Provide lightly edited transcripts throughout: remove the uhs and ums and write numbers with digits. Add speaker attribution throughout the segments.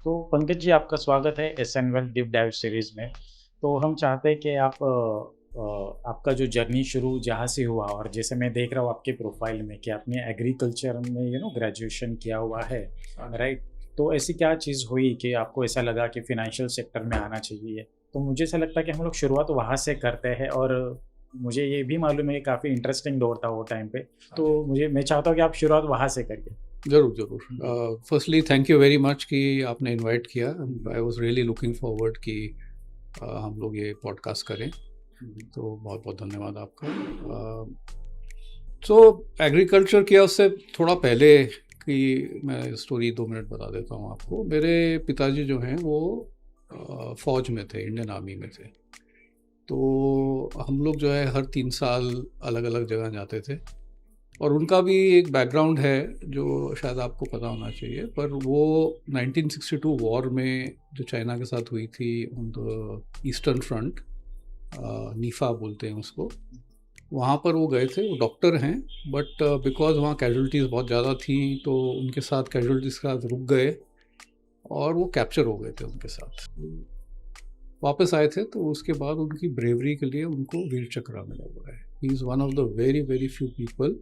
Speaker 1: तो पंकज जी, आपका स्वागत है SN wealth deep dive series में। तो हम चाहते हैं कि आप आपका जो जर्नी शुरू जहाँ से हुआ, और जैसे मैं देख रहा हूँ आपके प्रोफाइल में कि आपने एग्रीकल्चर में ग्रेजुएशन किया हुआ है, राइट? तो ऐसी क्या चीज़ हुई कि आपको ऐसा लगा कि फिनेंशियल सेक्टर में आना चाहिए? तो मुझे ऐसा लगता है कि हम लोग शुरुआत वहाँ से करते हैं, और मुझे ये भी मालूम है कि काफ़ी इंटरेस्टिंग दौर था वो टाइम पे। तो मैं चाहता हूँ कि आप शुरुआत वहाँ से करिए।
Speaker 2: ज़रूर, ज़रूर। Firstly thank you very much कि आपने इनवाइट किया। I was really looking forward कि हम लोग ये पॉडकास्ट करें, तो बहुत-बहुत धन्यवाद आपका। सो एग्रीकल्चर किया उससे थोड़ा पहले की मैं स्टोरी 2 मिनट बता देता हूँ आपको। मेरे पिताजी जो हैं वो फ़ौज में थे, इंडियन आर्मी में थे। तो हम लोग जो है हर 3 साल अलग-अलग जगह जाते थे। और उनका भी एक बैकग्राउंड है जो शायद आपको पता होना चाहिए, पर वो 1962 वॉर में जो चाइना के साथ हुई थी on the eastern front, Nipah बोलते हैं उसको, वहाँ पर वो गए थे। वो डॉक्टर हैं, बट बिकॉज वहाँ कैजुअलिटीज़ बहुत ज़्यादा थी तो उनके साथ कैजुअलिटीज़ के साथ रुक गए और वो कैप्चर हो गए थे उनके साथ। वापस आए थे तो उसके बाद उनकी ब्रेवरी के लिए उनको वीर चक्र मिला हुआ है। He is one of the very very few people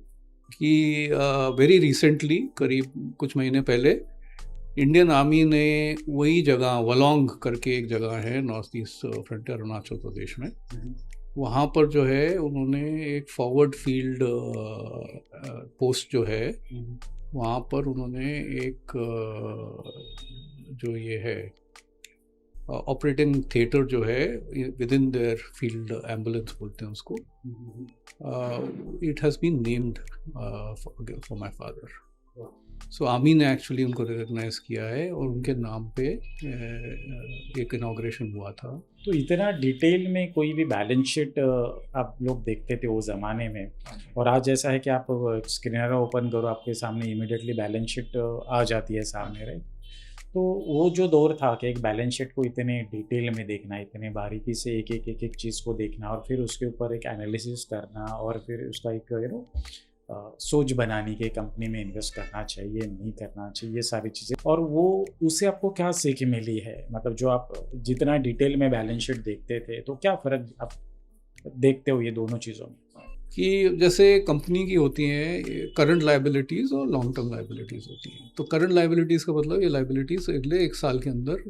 Speaker 2: कि वेरी रिसेंटली, करीब कुछ महीने पहले, इंडियन आर्मी ने वही जगह वलोंग करके एक जगह है north east frontier Arunachal Pradesh में, वहाँ पर जो है उन्होंने एक फॉरवर्ड फील्ड पोस्ट जो है वहाँ पर उन्होंने एक जो ये है ऑपरेटिंग थिएटर जो है with in their field ambulance बोलते हैं उसको, it has been named for my father. So army ने एक्चुअली उनको रिकग्नाइज किया है और उनके नाम पे एक इनॉग्रेशन हुआ था।
Speaker 1: तो इतना डिटेल में कोई भी बैलेंस शीट आप लोग देखते थे उस ज़माने में, और आज ऐसा है कि आप स्क्रीनर ओपन करो, आपके सामने इमीडिएटली बैलेंस शीट आ जाती है सामने, राइट? तो वो जो दौर था कि एक बैलेंस शीट को इतने डिटेल में देखना, इतने बारीकी से एक एक चीज़ को देखना, और फिर उसके ऊपर एक एनालिसिस करना, और फिर उसका एक सोच बनानी कि कंपनी में इन्वेस्ट करना चाहिए, नहीं करना चाहिए, ये सारी चीज़ें। और वो उससे आपको क्या सीख मिली है? मतलब जो आप जितना डिटेल में बैलेंस शीट देखते थे, तो क्या फ़र्क आप देखते हो ये दोनों चीज़ों में?
Speaker 2: कि जैसे कंपनी की होती हैं करंट लाइबिलिटीज़ और लॉन्ग टर्म लाइबिलिटीज़ होती हैं। तो करंट लाइबिलिटीज़ का मतलब ये लाइबिलिटीज़ अगले 1 साल के अंदर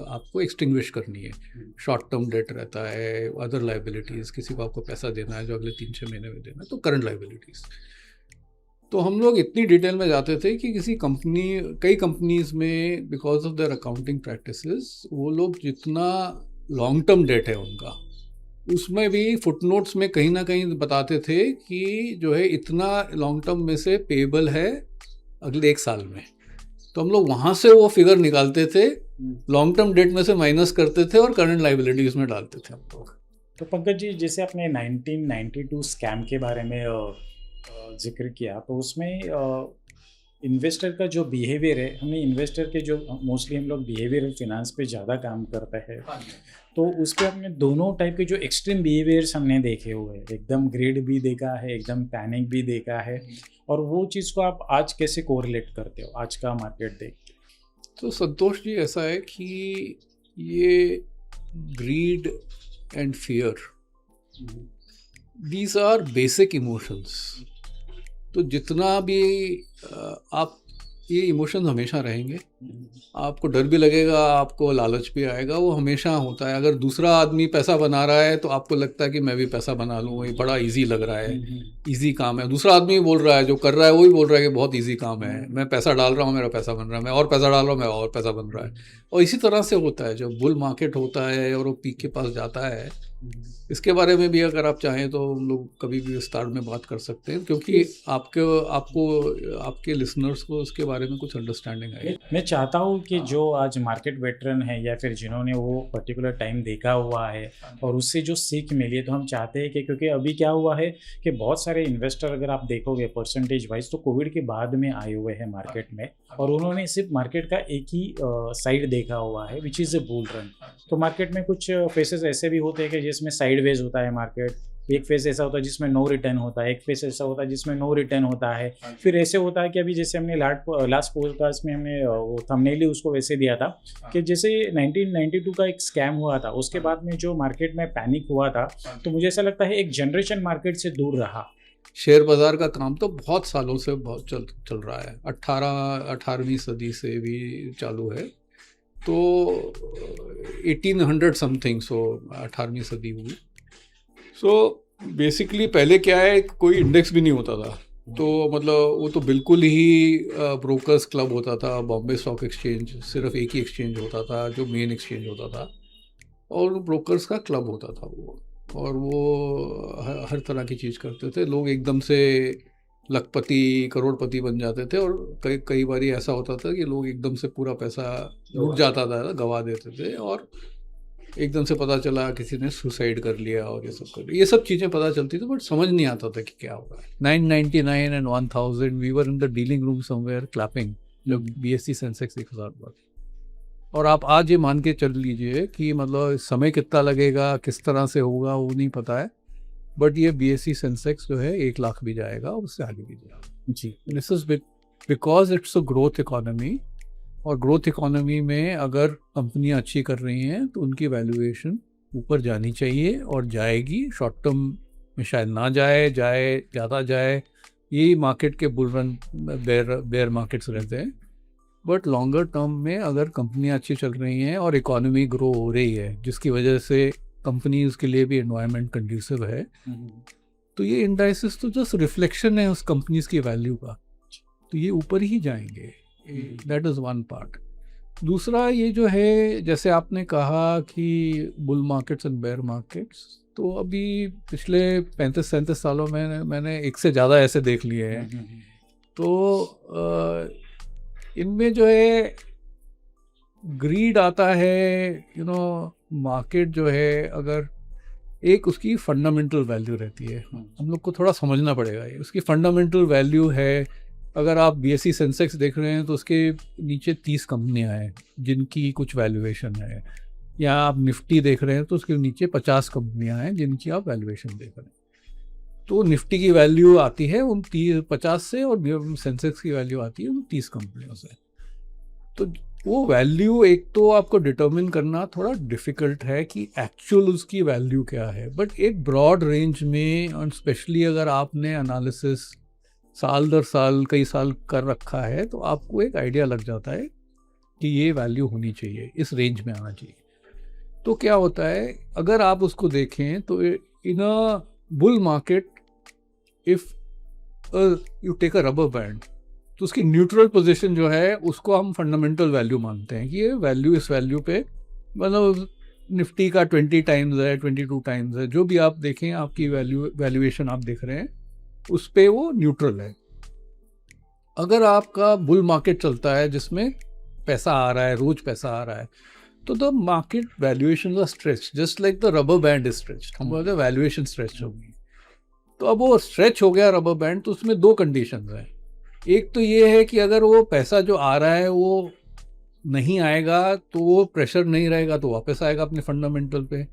Speaker 2: आपको एक्सटिंग्विश करनी है। शॉर्ट टर्म डेट रहता है, अदर लाइबिलिटीज़, किसी को आपको पैसा देना है जो अगले 3-6 महीने में देना है, तो करंट लाइबिलिटीज़। तो हम लोग इतनी डिटेल में जाते थे कि कई कंपनीज़ में because of their accounting practices वो लोग जितना लॉन्ग टर्म डेट है उनका, उसमें भी फुटनोट्स में कहीं ना कहीं बताते थे कि जो है इतना लॉन्ग टर्म में से पेबल है अगले 1 साल में। तो हम लोग वहाँ से वो फिगर निकालते थे, लॉन्ग टर्म डेट में से माइनस करते थे और करंट लाइबिलिटीज़ में डालते थे हम लोग।
Speaker 1: तो पंकज जी, जैसे आपने 1992 स्कैम के बारे में ज़िक्र किया, तो उसमें इन्वेस्टर का जो बिहेवियर है, हमने इन्वेस्टर के जो मोस्टली हम लोग बिहेवियरल फिनांस पे ज़्यादा काम करते हैं, तो उस पे हमने दोनों टाइप के जो एक्सट्रीम बिहेवियर्स हमने देखे हुए हैं। एकदम ग्रेड भी देखा है, एकदम पैनिक भी देखा है। और वो चीज़ को आप आज कैसे कोरिलेट करते हो आज का मार्केट देख के?
Speaker 2: तो संतोष जी, ऐसा है कि ये greed and fear, these are basic emotions. तो जितना भी आप, ये इमोशंस हमेशा रहेंगे। आपको डर भी लगेगा, आपको लालच भी आएगा, वो हमेशा होता है। अगर दूसरा आदमी पैसा बना रहा है तो आपको लगता है कि मैं भी पैसा बना लूँ, ये बड़ा इजी लग रहा है, इजी काम है। दूसरा आदमी बोल रहा है, जो कर रहा है वही बोल रहा है कि बहुत इजी काम है, मैं पैसा डाल रहा हूँ, मेरा पैसा बन रहा है, मैं और पैसा डाल रहा हूँ, मेरा और पैसा बन रहा है। और इसी तरह से होता है जब बुल मार्केट होता है और वो पीक के पास जाता है। इसके बारे में भी अगर आप चाहें तो हम लोग कभी भी विस्तार में बात कर सकते हैं, क्योंकि आपके लिसनर्स को उसके बारे में कुछ अंडरस्टैंडिंग आए।
Speaker 1: मैं चाहता हूँ कि जो आज मार्केट वेटरन है, या फिर जिन्होंने वो पर्टिकुलर टाइम देखा हुआ है और उससे जो सीख मिली है, तो हम चाहते हैं कि, क्योंकि अभी क्या हुआ है कि बहुत सारे इन्वेस्टर, अगर आप देखोगे परसेंटेज वाइज, तो कोविड के बाद में आए हुए हैं मार्केट में, और उन्होंने सिर्फ मार्केट का एक ही साइड देखा हुआ है, which is a bull run. तो मार्केट में कुछ फेसेस ऐसे भी होते हैं कि जिसमें साइडवेज होता है मार्केट, एक फेज ऐसा होता है जिसमें नो रिटर्न होता है, एक फेज ऐसा होता है जिसमें नो रिटर्न होता है। फिर ऐसे होता है कि अभी जैसे हमने लास्ट पॉडकास्ट में हमने वो थंबनेल ही उसको वैसे दिया था कि जैसे 1992 का एक स्कैम हुआ था, उसके बाद में जो मार्केट में पैनिक हुआ था, तो मुझे ऐसा लगता है एक जनरेशन मार्केट से दूर रहा।
Speaker 2: शेयर बाजार का काम तो बहुत सालों से बहुत चल रहा है, 18वीं सदी से भी चालू है। तो 1800 समथिंग, सो 18वीं सदी हुई। सो बेसिकली पहले क्या है, कोई इंडेक्स भी नहीं होता था, तो मतलब वो तो बिल्कुल ही ब्रोकर्स क्लब होता था। बॉम्बे स्टॉक एक्सचेंज सिर्फ एक ही एक्सचेंज होता था जो मेन एक्सचेंज होता था, और ब्रोकर्स का क्लब होता था वो। और वो हर तरह की चीज़ करते थे। लोग एकदम से लखपति करोड़पति बन जाते थे, और कई बार ऐसा होता था कि लोग एकदम से पूरा पैसा लुट जाता था, गवा देते थे, और एकदम से पता चला किसी ने सुसाइड कर लिया और ये सब चीज़ें पता चलती थी, बट समझ नहीं आता था कि क्या होगा। 999 and 1000 we were in the dealing room somewhere clapping जब BSE सेंसेक्स 1000 पर। और आप आज ये मान के चल लीजिए कि मतलब समय कितना लगेगा, किस तरह से होगा, वो नहीं पता है, बट ये BSE सेंसेक्स जो है 1 लाख भी जाएगा, उससे आगे भी जाएगा जी। This is because it's a growth economy, और ग्रोथ इकोनॉमी में अगर कंपनियां अच्छी कर रही हैं तो उनकी वैल्यूएशन ऊपर जानी चाहिए, और जाएगी। शॉर्ट टर्म में शायद ना जाए ज़्यादा जाए, यही मार्केट के बुल रन बेयर मार्केट्स रहते हैं। बट लॉन्गर टर्म में अगर कंपनियां अच्छी चल रही हैं और इकोनॉमी ग्रो हो रही है, जिसकी वजह से कंपनीज के लिए भी एनवायरनमेंट कंड्यूसिव है, तो ये इंडाइसिस तो जस्ट रिफ्लेक्शन है उस कंपनीज की वैल्यू का, तो ये ऊपर ही जाएंगे। That is one part. दूसरा ये जो है, जैसे आपने कहा कि bull markets and bear markets, तो अभी पिछले 35-37 सालों में मैंने एक से ज़्यादा ऐसे देख लिए हैं। तो इनमें जो है ग्रीड आता है, मार्केट जो है, अगर एक उसकी फंडामेंटल वैल्यू रहती है, हम लोग को थोड़ा समझना पड़ेगा ये उसकी फंडामेंटल वैल्यू है। अगर आप BSE सेंसेक्स देख रहे हैं तो उसके नीचे 30 कंपनियां हैं जिनकी कुछ वैल्यूएशन है, या आप निफ्टी देख रहे हैं तो उसके नीचे 50 कंपनियां हैं जिनकी आप वैल्यूएशन देख रहे हैं। तो निफ्टी की वैल्यू आती है उन 50 से, और सेंसेक्स की वैल्यू आती है उन 30 कंपनियों से। तो वो वैल्यू एक तो आपको डिटर्मिन करना थोड़ा डिफ़िकल्ट है कि एक्चुअल उसकी वैल्यू क्या है, बट एक ब्रॉड रेंज में, और स्पेशली अगर आपने एनालिसिस साल दर साल कई साल कर रखा है, तो आपको एक आइडिया लग जाता है कि ये वैल्यू होनी चाहिए, इस रेंज में आना चाहिए। तो क्या होता है, अगर आप उसको देखें तो in a bull market, if you take a rubber band, तो उसकी न्यूट्रल पोजीशन जो है उसको हम फंडामेंटल वैल्यू मानते हैं कि ये वैल्यू इस वैल्यू पे, मतलब निफ्टी का 20 टाइम्स है, 22 टाइम्स है, जो भी आप देखें, आपकी वैल्यूएशन आप देख रहे हैं उस पे वो न्यूट्रल है। अगर आपका बुल मार्केट चलता है जिसमें पैसा आ रहा है, रोज पैसा आ रहा है, तो the market valuation are stretch just like the rubber band is stretch. हम बोलते हैं वैल्यूएशन स्ट्रेच होगी। तो अब वो स्ट्रेच हो गया रबर बैंड, तो उसमें 2 कंडीशंस हैं। एक तो ये है कि अगर वो पैसा जो आ रहा है वो नहीं आएगा, तो वो प्रेशर नहीं रहेगा, तो वापस आएगा अपने फंडामेंटल पे।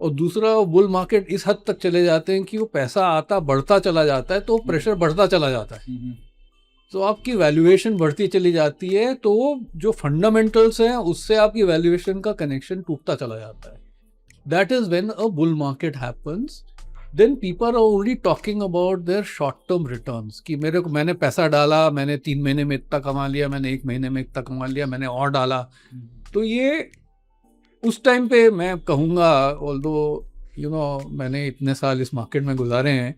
Speaker 2: और दूसरा, बुल मार्केट इस हद तक चले जाते हैं कि वो पैसा आता बढ़ता चला जाता है, तो प्रेशर बढ़ता चला जाता है, तो आपकी वैल्यूएशन बढ़ती चली जाती है, तो वो जो फंडामेंटल्स हैं उससे आपकी वैल्यूएशन का कनेक्शन टूटता चला जाता है। That is when a bull market happens, then people are only talking about their short term returns, कि मैंने पैसा डाला, मैंने 3 महीने में इतना कमा लिया, मैंने 1 महीने में इतना कमा लिया, मैंने और डाला। तो ये उस टाइम पे मैं कहूँगा, ऑल्दो मैंने इतने साल इस मार्केट में गुजारे हैं,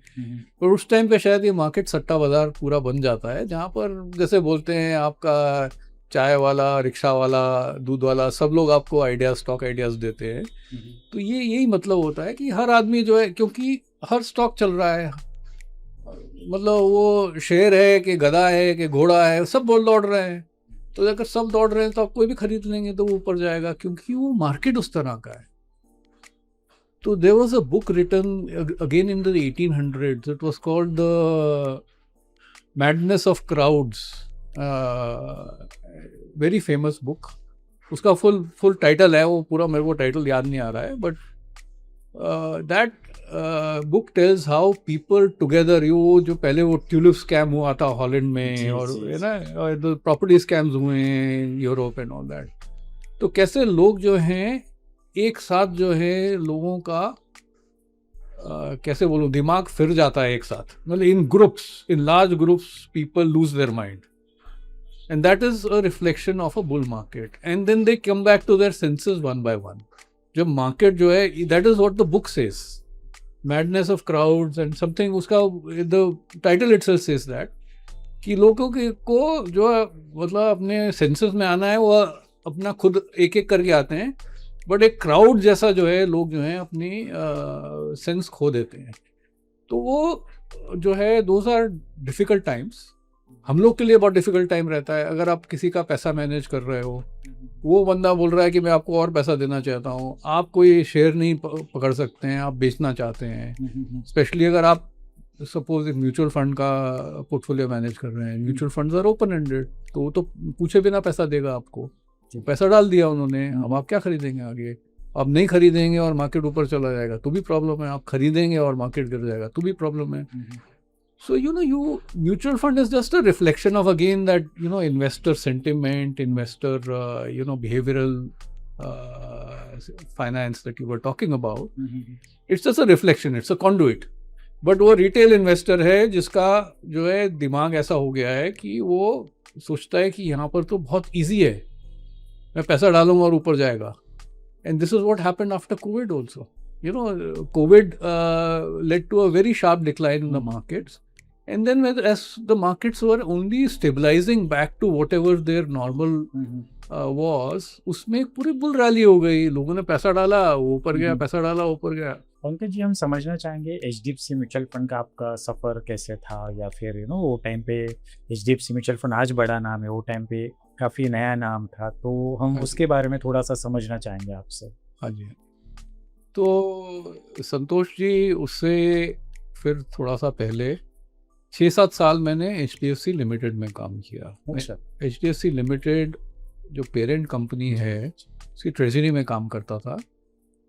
Speaker 2: पर उस टाइम पे शायद ये मार्केट सट्टा बाजार पूरा बन जाता है, जहाँ पर जैसे बोलते हैं आपका चाय वाला, रिक्शा वाला, दूध वाला, सब लोग आपको आइडियाज, स्टॉक आइडियाज़ देते हैं। तो ये यही मतलब होता है कि हर आदमी जो है, क्योंकि हर स्टॉक चल रहा है, मतलब वो शेर है कि गधा है कि घोड़ा है, सब बोल दौड़ रहे हैं, तो अगर सब दौड़ रहे हैं तो आप कोई भी खरीद लेंगे तो वो ऊपर जाएगा, क्योंकि वो मार्केट उस तरह का है। तो there was a book written again in the 1800s. It was called The Madness of Crowds. Very famous book. उसका फुल टाइटल है, वो पूरा मेरे को टाइटल याद नहीं आ रहा है, but that book tales how people together, you जो पहले वो ट्यूलिप स्कैम हुआ था हॉलैंड में,
Speaker 1: जी,
Speaker 2: और
Speaker 1: जी,
Speaker 2: है
Speaker 1: जी।
Speaker 2: ना, और प्रॉपर्टी स्कैम्स हुए हैं यूरोप एंड ऑल दैट। तो कैसे लोग जो हैं एक साथ जो है लोगों का कैसे बोलूं, दिमाग फिर जाता है एक साथ, मतलब in groups, in large groups people lose their mind, and that is a reflection of a bull market, and then they come back to their senses one by one. जब मार्केट जो है, that is what the book says, madness of crowds and something, उसका the title itself says that, कि लोगों के को जो है, मतलब अपने सेंसेस में आना है, वो अपना खुद एक एक करके आते हैं, बट एक क्राउड जैसा जो है लोग जो हैं अपनी सेंस खो देते हैं। तो वो जो है दोज आर डिफिकल्ट टाइम्स, हम लोग के लिए बहुत डिफिकल्ट टाइम रहता है। अगर आप किसी का पैसा मैनेज कर रहे हो, वो बंदा बोल रहा है कि मैं आपको और पैसा देना चाहता हूँ, आप कोई शेयर नहीं पकड़ सकते हैं, आप बेचना चाहते हैं। स्पेशली अगर आप सपोज एक म्यूचुअल फंड का पोर्टफोलियो मैनेज कर रहे हैं, mutual funds are open ended, तो वो तो पूछे बिना पैसा देगा आपको। पैसा डाल दिया उन्होंने, अब आप क्या खरीदेंगे आगे? आप नहीं खरीदेंगे और मार्केट ऊपर चला जाएगा तो भी प्रॉब्लम है, आप खरीदेंगे और मार्केट गिर जाएगा तो भी प्रॉब्लम है। So mutual fund is just a reflection of, again, that investor sentiment, investor behavioral finance that you were talking about. It's just a reflection, it's a conduit. But वो रिटेल इन्वेस्टर है जिसका जो है दिमाग ऐसा हो गया है कि वो सोचता है कि यहाँ पर तो बहुत इजी है, मैं पैसा डालूंगा और ऊपर जाएगा। And this is what happened after COVID also. COVID led to a very sharp decline in the markets. And then as the markets were only stabilizing back to whatever their normal was, उसमें पूरी bull rally हो गई, लोगों ने पैसा डाला वो ऊपर गया, पैसा डाला ऊपर गया।
Speaker 1: पंकज जी, हम समझना चाहेंगे एचडीएफसी म्यूचुअल फंड का आपका सफ़र कैसे था, या फिर वो टाइम पे एचडीएफसी म्यूचुअल फंड आज बड़ा नाम है, वो टाइम पे काफ़ी नया नाम था, तो हम उसके बारे में थोड़ा सा समझना चाहेंगे आपसे।
Speaker 2: हाँ जी। तो संतोष जी, उससे फिर थोड़ा सा पहले 6-7 साल मैंने HDFC लिमिटेड में काम किया।
Speaker 1: अच्छा।
Speaker 2: HDFC लिमिटेड जो पेरेंट कंपनी है उसकी ट्रेजरी में काम करता था,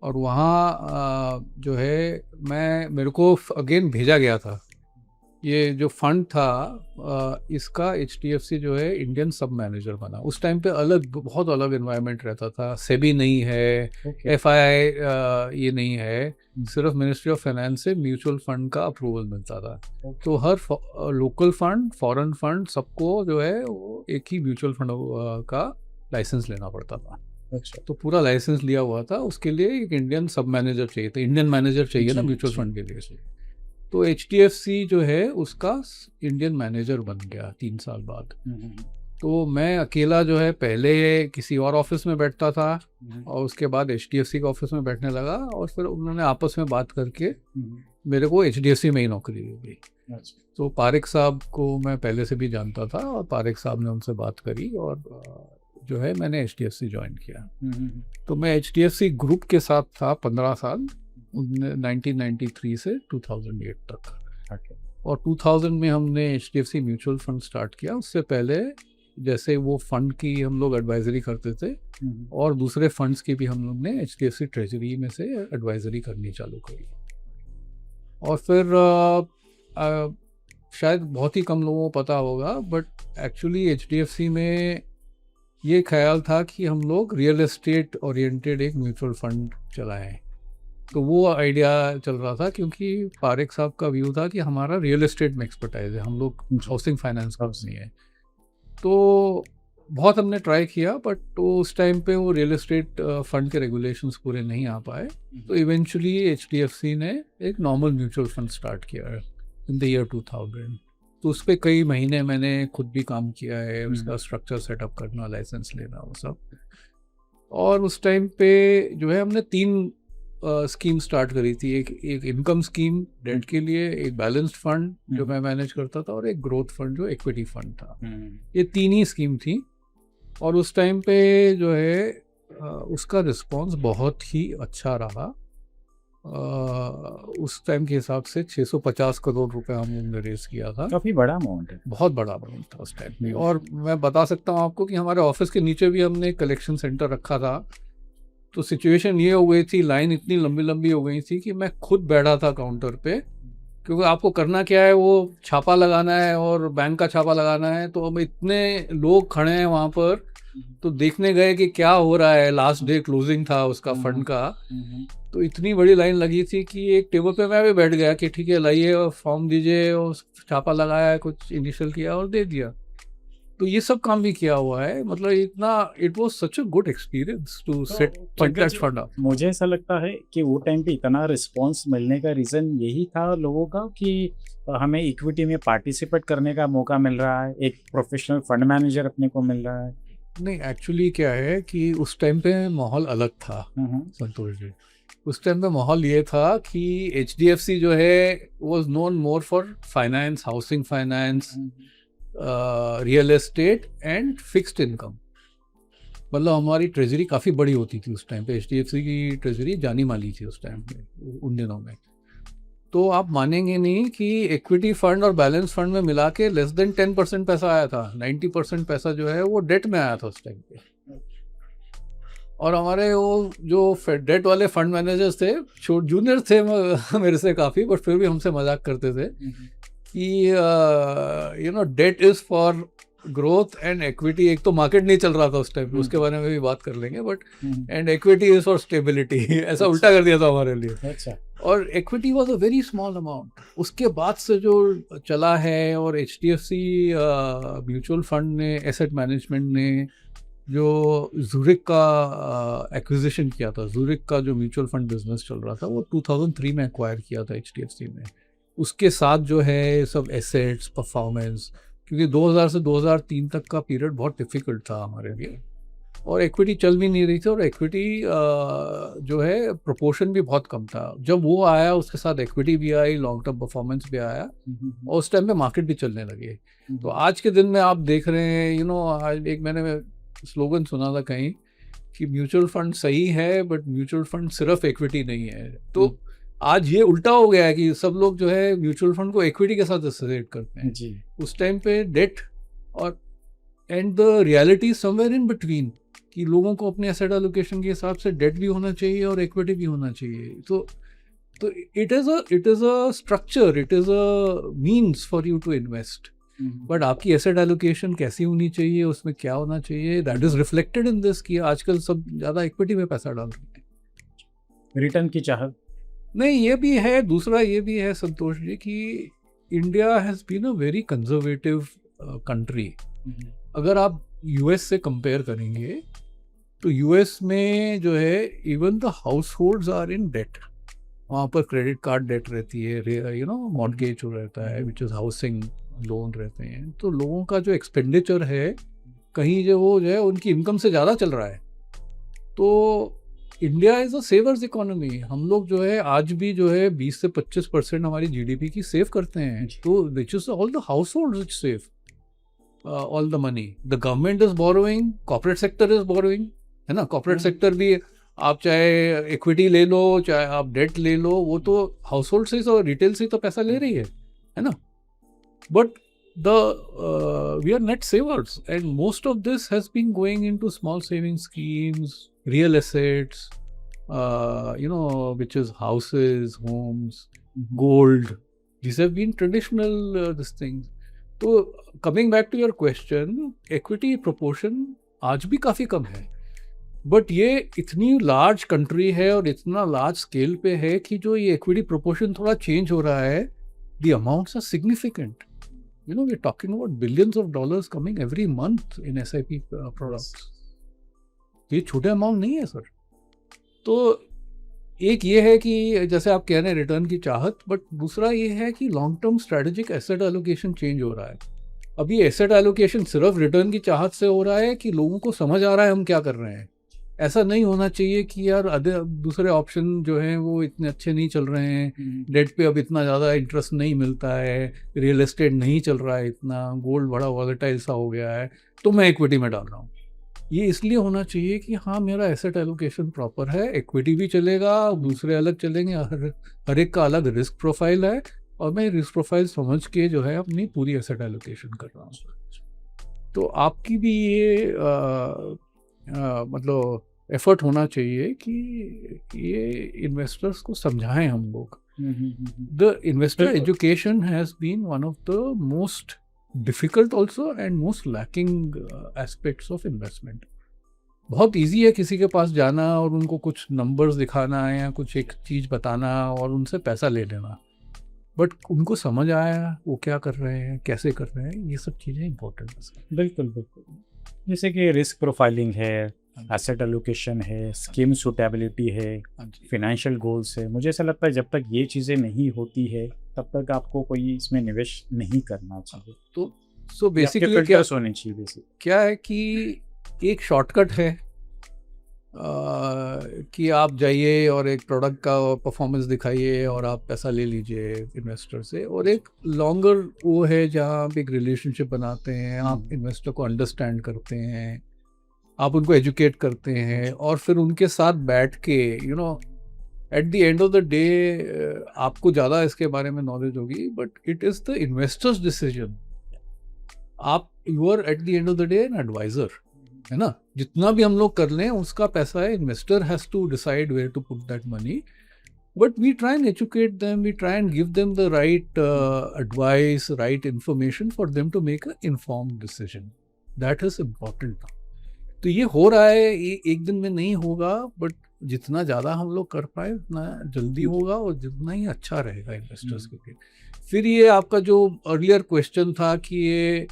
Speaker 2: और वहाँ जो है मेरे को अगेन भेजा गया था। ये जो फंड था इसका HDFC जो है इंडियन सब मैनेजर बना। उस टाइम पे बहुत अलग एनवायरनमेंट रहता था, सेबी नहीं है, FII ये नहीं है, सिर्फ मिनिस्ट्री ऑफ फाइनेंस से म्यूचुअल फंड का अप्रूवल मिलता था। तो हर लोकल फंड, फॉरेन फंड, सबको जो है वो एक ही म्यूचुअल फंड का लाइसेंस लेना पड़ता था।
Speaker 1: अच्छा।
Speaker 2: तो पूरा लाइसेंस लिया हुआ था, उसके लिए एक इंडियन सब मैनेजर चाहिए था, इंडियन मैनेजर चाहिए ना म्यूचुअल फंड के लिए। तो HDFC जो है उसका इंडियन मैनेजर बन गया 3 साल बाद। तो मैं अकेला जो है पहले किसी और ऑफिस में बैठता था, और उसके बाद HDFC के ऑफिस में बैठने लगा, और फिर उन्होंने आपस में बात करके मेरे को HDFC में ही नौकरी दी गई। तो पारिक साहब को मैं पहले से भी जानता था, और पारिक साहब ने उनसे बात करी, और जो है मैंने HDFC ज्वाइन किया। तो मैं HDFC ग्रुप के साथ था 15 साल, 1993 से 2008 तक। और 2000 में हमने HDFC म्यूचुअल फंड स्टार्ट किया। उससे पहले जैसे वो फंड की हम लोग एडवाइजरी करते थे, और दूसरे फंड्स की भी हम लोग ने HDFC ट्रेजरी में से एडवाइजरी करनी चालू करी। और फिर शायद बहुत ही कम लोगों को पता होगा, बट एक्चुअली HDFC में ये ख्याल था कि हम लोग रियल एस्टेट ओरिएंटेड एक म्यूचुअल फंड चलाएं। तो वो आइडिया चल रहा था, क्योंकि पारिक साहब का व्यू था कि हमारा रियल एस्टेट में एक्सपर्टाइज है, हम लोग हाउसिंग फाइनेंस कंपनी है। तो बहुत हमने ट्राई किया, बट तो उस टाइम पे वो रियल एस्टेट फंड के रेगुलेशंस पूरे नहीं आ पाए। तो इवेंचुअली HDFC ने एक नॉर्मल म्यूचुअल फंड स्टार्ट किया इन द ईयर 2000। तो उस पर कई महीने मैंने खुद भी काम किया है, उसका स्ट्रक्चर सेटअप करना, लाइसेंस लेना, वो सब। और उस टाइम पे जो है हमने 3 स्कीम स्टार्ट करी थी। एक इनकम स्कीम डेट के लिए, एक बैलेंस्ड फंड जो मैं मैनेज करता था, और एक ग्रोथ फंड जो इक्विटी फंड था। ये 3 ही स्कीम थी, और उस टाइम पे जो है उसका रिस्पॉन्स बहुत ही अच्छा रहा। उस टाइम के हिसाब से 650 करोड़ रुपए हम लोग ने रेस किया था।
Speaker 1: काफ़ी बड़ा अमाउंट है,
Speaker 2: बहुत बड़ा अमाउंट था उस टाइम में। और मैं बता सकता हूँ आपको कि हमारे ऑफिस के नीचे भी हमने कलेक्शन सेंटर रखा था। तो सिचुएशन ये हो गई थी, लाइन इतनी लंबी लंबी हो गई थी कि मैं खुद बैठा था काउंटर पे, क्योंकि आपको करना क्या है, वो छापा लगाना है और बैंक का छापा लगाना है। तो अब इतने लोग खड़े हैं वहाँ पर, तो देखने गए कि क्या हो रहा है, लास्ट डे क्लोजिंग था उसका फंड का। तो इतनी बड़ी लाइन लगी थी कि एक टेबल पे मैं भी बैठ गया कि ठीक है लाइए फॉर्म दीजिए, और छापा लगाया, कुछ इनिशियल किया और दे दिया। तो ये सब काम भी किया हुआ है, मतलब इतना, it was such a good experience to set that fund up.
Speaker 1: मुझे ऐसा लगता है कि वो टाइम पे इतना रिस्पांस मिलने का रीज़न यही था लोगों का कि हमें इक्विटी में पार्टिसिपेट करने का मौका मिल रहा है, एक प्रोफेशनल फंड मैनेजर अपने को मिल रहा है।
Speaker 2: नहीं, एक्चुअली क्या है कि उस टाइम पे माहौल अलग था संतोष जी। उस टाइम पे माहौल ये था कि HDFC जो है was known more for finance, housing finance, real estate and fixed income. मतलब हमारी ट्रेजरी काफ़ी बड़ी होती थी उस टाइम पे, HDFC की ट्रेजरी जानी मानी थी उस टाइम पे, उन दिनों में। तो आप मानेंगे नहीं कि इक्विटी फंड और बैलेंस फंड में मिला के लेस देन 10% पैसा आया था। 90% पैसा जो है वो डेट में आया था उस टाइम पे। और हमारे वो जो डेट वाले फंड मैनेजर्स थे, जूनियर थे मेरे से काफ़ी, बट फिर भी हमसे मजाक करते थे कि that is for growth and equity. एक तो मार्केट नहीं चल रहा था उस टाइम पे, उसके बारे में भी बात कर लेंगे, but and equity is for stability. ऐसा उल्टा कर दिया था हमारे लिए।
Speaker 1: अच्छा।
Speaker 2: और equity was a very small amount. उसके बाद से जो चला है, और HDFC म्यूचुअल फंड ने, एसेट मैनेजमेंट ने जो ज़ूरिक का एक्विजिशन किया था, ज़ूरिक का जो म्यूचुअल फंड बिजनेस चल रहा था, वो 2003 में एक्वायर किया था HDFC ने। उसके साथ जो है सब एसेट्स, परफॉर्मेंस, क्योंकि 2000 से 2003 तक का पीरियड बहुत डिफिकल्ट था हमारे लिए, और इक्विटी चल भी नहीं रही थी, और इक्विटी जो है प्रोपोर्शन भी बहुत कम था। जब वो आया उसके साथ इक्विटी भी आई, लॉन्ग टर्म परफॉर्मेंस भी आया, और उस टाइम पे मार्केट भी चलने लगे। तो आज के दिन में आप देख रहे हैं, आज एक मैंने स्लोगन सुना था कहीं कि म्यूचुअल फंड सही है, बट म्यूचुअल फंड सिर्फ इक्विटी नहीं है। तो आज ये उल्टा हो गया है कि सब लोग जो है म्यूचुअल फंड को इक्विटी के साथ एसोसिएट करते हैं
Speaker 1: जी।
Speaker 2: उस टाइम पे डेट और and the reality somewhere in between, कि लोगों को अपने एसेट एलोकेशन के हिसाब से डेट भी होना चाहिए और इक्विटी भी होना चाहिए। तो it is a structure, it is a means for you to invest, but आपकी एसेट एलोकेशन कैसी होनी चाहिए, उसमें क्या होना चाहिए, that is reflected in this, कि आजकल सब ज़्यादा इक्विटी में पैसा डाल रहे हैं।
Speaker 1: रिटर्न की चाहत
Speaker 2: नहीं, ये भी है, दूसरा ये भी है संतोष जी कि India has been a very conservative country. अगर आप US से कंपेयर करेंगे तो US में जो है even the households are in debt. वहाँ पर क्रेडिट कार्ड डेट रहती है, मॉर्गेज रहता है, विच इज़ हाउसिंग लोन रहते हैं। तो लोगों का जो एक्सपेंडिचर है कहीं जो वो जो है उनकी इनकम से ज़्यादा चल रहा है। तो इंडिया इज़ अ सेवर्स इकोनॉमी। हम लोग जो है आज भी जो है 20 से 25% हमारी GDP की सेव करते हैं। तो which is all the house holds which save all the money. The government is borrowing, corporate sector is borrowing, है ना। कॉर्पोरेट सेक्टर भी, आप चाहे इक्विटी ले लो, चाहे आप डेट ले लो, वो तो हाउस होल्ड से और रिटेल से तो पैसा ले रही है ना। But we are net savers, and most of this has been going into small saving schemes, real assets, which is houses, homes, gold. These have been traditional these things. तो coming back to your question, equity proportion आज भी काफ़ी कम है, but ये इतनी large country है और इतना लार्ज स्केल पे है कि जो ये equity proportion थोड़ा चेंज हो रहा है, the amounts are significant. We're talking about billions of dollars coming every month in SIP products. ये छोटे अमाउंट नहीं है सर। तो एक ये है कि जैसे आप कह रहे हैं रिटर्न की चाहत, बट दूसरा ये है कि long term strategic asset allocation change हो रहा है। अभी एसेट एलोकेशन सिर्फ रिटर्न की चाहत से हो रहा है कि लोगों को समझ आ रहा है हम क्या कर रहे हैं। ऐसा नहीं होना चाहिए कि यार दूसरे ऑप्शन जो हैं वो इतने अच्छे नहीं चल रहे हैं, डेट पे अब इतना ज़्यादा इंटरेस्ट नहीं मिलता है, रियल एस्टेट नहीं चल रहा है इतना, गोल्ड बड़ा वॉलेटाइल सा हो गया है, तो मैं इक्विटी में डाल रहा हूँ। ये इसलिए होना चाहिए कि हाँ मेरा एसेट एलोकेशन प्रॉपर है, इक्विटी भी चलेगा, दूसरे अलग चलेंगे, हर एक का अलग रिस्क प्रोफाइल है, और मैं रिस्क प्रोफाइल समझ के जो है अपनी पूरी एसेट एलोकेशन कर रहा हूँ। तो आपकी भी ये मतलब एफर्ट होना चाहिए कि ये इन्वेस्टर्स को समझाएं हम लोग. The investor
Speaker 1: बिल्कुल.
Speaker 2: education has been one of the most difficult also and most lacking aspects of investment. बहुत इजी है किसी के पास जाना और उनको कुछ नंबर्स दिखाना या कुछ एक चीज़ बताना और उनसे पैसा ले लेना, बट उनको समझ आया वो क्या कर रहे हैं, कैसे कर रहे हैं, ये सब चीज़ें इंपॉर्टेंट है.
Speaker 1: बिल्कुल बिल्कुल. जैसे कि रिस्क प्रोफाइलिंग है, एसेट एलोकेशन है, स्कीम सूटेबिलिटी है, फाइनेंशियल गोल्स है. मुझे ऐसा लगता है जब तक ये चीज़ें नहीं होती है तब तक आपको कोई इसमें निवेश नहीं करना चाहिए.
Speaker 2: तो सो बेसिकली क्या
Speaker 1: फिल्टर्स होने चाहिए. बेसिक
Speaker 2: क्या है कि एक शॉर्टकट है कि आप जाइए और एक प्रोडक्ट का परफॉर्मेंस दिखाइए और आप पैसा ले लीजिए इन्वेस्टर से, और एक लॉन्गर वो है जहाँ आप एक रिलेशनशिप बनाते हैं, आप इन्वेस्टर को अंडरस्टैंड करते हैं, आप उनको एजुकेट करते हैं और फिर उनके साथ बैठ के at the end of the day आपको ज़्यादा इसके बारे में नॉलेज होगी, but it is the investor's decision. आप you are at the end of the day an adviser, है ना. जितना भी हम लोग कर लें उसका पैसा है, investor has to decide where to put that money, but we try and educate them, we try and give them the right advice, right information for them to make a informed decision. That is important. तो ये हो रहा है, ये एक दिन में नहीं होगा, बट जितना ज़्यादा हम लोग कर पाए उतना जल्दी होगा और जितना ही अच्छा रहेगा इन्वेस्टर्स के लिए. फिर ये आपका जो अर्लियर क्वेश्चन था कि ये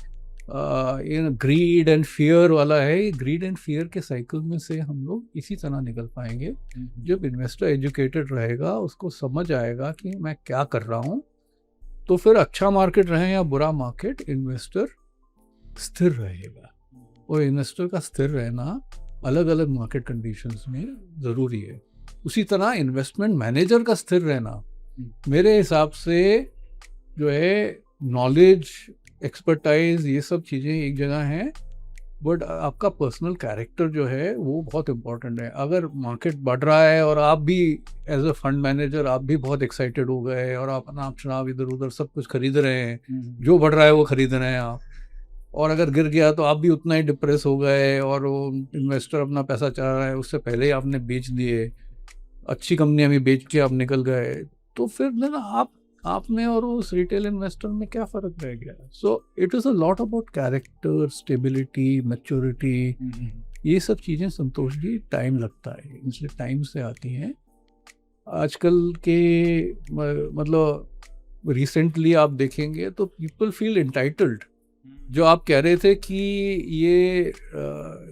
Speaker 2: ग्रीड एंड फियर वाला है, ये ग्रीड एंड फियर के साइकिल में से हम लोग इसी तरह निकल पाएंगे जब इन्वेस्टर एजुकेटेड रहेगा, उसको समझ आएगा कि मैं क्या कर रहा हूँ. तो फिर अच्छा मार्केट रहे या बुरा मार्केट, इन्वेस्टर स्थिर रहेगा. और इन्वेस्टर का स्थिर रहना अलग अलग मार्केट कंडीशंस में ज़रूरी है. उसी तरह इन्वेस्टमेंट मैनेजर का स्थिर रहना मेरे हिसाब से जो है, नॉलेज, एक्सपर्टाइज, ये सब चीज़ें एक जगह हैं, बट आपका पर्सनल कैरेक्टर जो है वो बहुत इम्पोर्टेंट है. अगर मार्केट बढ़ रहा है और आप भी एज अ फंड मैनेजर आप भी बहुत एक्साइटेड हो गए और आप अनाप शनाप इधर उधर सब कुछ खरीद रहे हैं, जो बढ़ रहा है वो खरीद रहे हैं आप, और अगर गिर गया तो आप भी उतना ही डिप्रेस हो गए और वो इन्वेस्टर अपना पैसा चाह रहा है, उससे पहले ही आपने बेच दिए, अच्छी कंपनियां भी बेच के आप निकल गए, तो फिर ना आप में और उस रिटेल इन्वेस्टर में क्या फ़र्क रह गया. So it is a lot about character, stability, maturity. ये सब चीज़ें संतोष जी टाइम लगता है, इसलिए टाइम से आती हैं. आजकल के मतलब रिसेंटली आप देखेंगे तो पीपल फील एंटाइटल्ड. जो आप कह रहे थे कि ये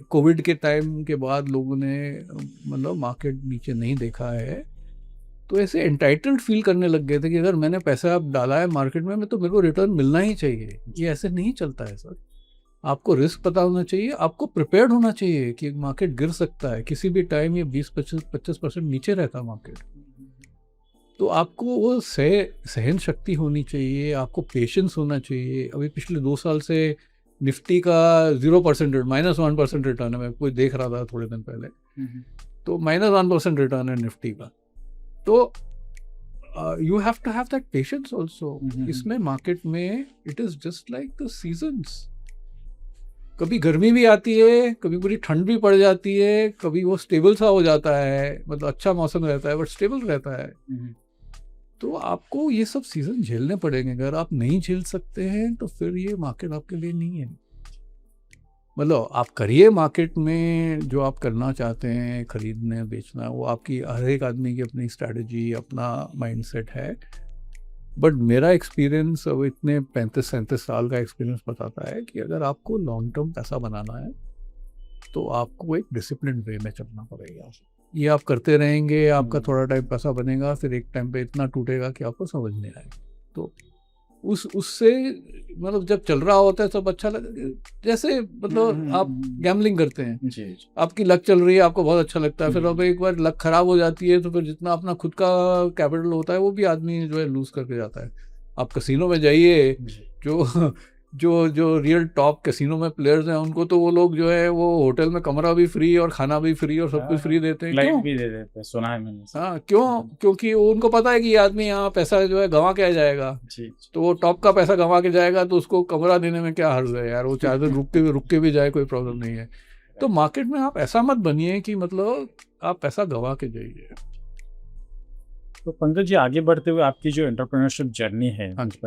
Speaker 2: कोविड के टाइम के बाद लोगों ने मतलब मार्केट नीचे नहीं देखा है, तो ऐसे एंटाइटल्ड फील करने लग गए थे कि अगर मैंने पैसा डाला है मार्केट में तो मेरे को रिटर्न मिलना ही चाहिए. ये ऐसे नहीं चलता है सर. आपको रिस्क पता होना चाहिए, आपको प्रिपेयर्ड होना चाहिए कि मार्केट गिर सकता है किसी भी टाइम, ये 20-25% नीचे रहता है मार्केट. तो आपको वो सहन शक्ति होनी चाहिए, आपको पेशेंस होना चाहिए. अभी पिछले 2 साल से निफ्टी का 0% -1% रिटर्न है. मैं कोई देख रहा था थोड़े दिन पहले, तो -1% रिटर्न है निफ्टी का. तो you have to have that patience also. इसमें मार्केट में it is just like the seasons. कभी गर्मी भी आती है, कभी पूरी ठंड भी पड़ जाती है, कभी वो स्टेबल सा हो जाता है, मतलब अच्छा मौसम रहता है बट स्टेबल रहता है. तो आपको ये सब सीज़न झेलने पड़ेंगे. अगर आप नहीं झेल सकते हैं तो फिर ये मार्केट आपके लिए नहीं है. मतलब आप करिए मार्केट में जो आप करना चाहते हैं, खरीदने बेचना, वो आपकी हर एक आदमी की अपनी स्ट्रैटेजी, अपना माइंडसेट है. बट मेरा एक्सपीरियंस, अब इतने 35-37 साल का एक्सपीरियंस बताता है कि अगर आपको लॉन्ग टर्म पैसा बनाना है तो आपको एक डिसिप्लिन वे में चलना पड़ेगा. ये आप करते रहेंगे, आपका थोड़ा टाइम पैसा बनेगा, फिर एक टाइम पे इतना टूटेगा कि आपको समझ नहीं आएगा. तो उससे मतलब जब चल रहा होता है सब अच्छा लगे. जैसे मतलब आप गैम्बलिंग करते हैं, आपकी लक चल रही है, आपको बहुत अच्छा लगता है, फिर अब एक बार लक खराब हो जाती है तो फिर जितना अपना खुद का कैपिटल होता है वो भी आदमी जो है लूज करके जाता है. आप कैसीनो में जाइए, जो रियल टॉप कैसीनो में प्लेयर्स हैं उनको तो वो लोग जो है वो होटल में कमरा भी फ्री और खाना भी फ्री और सब कुछ फ्री देते हैं.
Speaker 1: क्यों भी दे देते हैं, सुना है मैंने.
Speaker 2: हाँ, क्यों? क्योंकि उनको पता है कि ये आदमी यहाँ पैसा जो है गंवा के जाएगा. तो वो टॉप का पैसा गंवा के जाएगा तो उसको कमरा देने में क्या हर्ज है यार. वो 4 दिन रुक के भी जाए, कोई प्रॉब्लम नहीं है. तो मार्केट में आप ऐसा मत बनिए कि मतलब आप पैसा गवा के जाइए।
Speaker 1: तो पंकज जी, आगे बढ़ते हुए आपकी जो एंटरप्रेन्योरशिप जर्नी है,
Speaker 2: हाँ जी।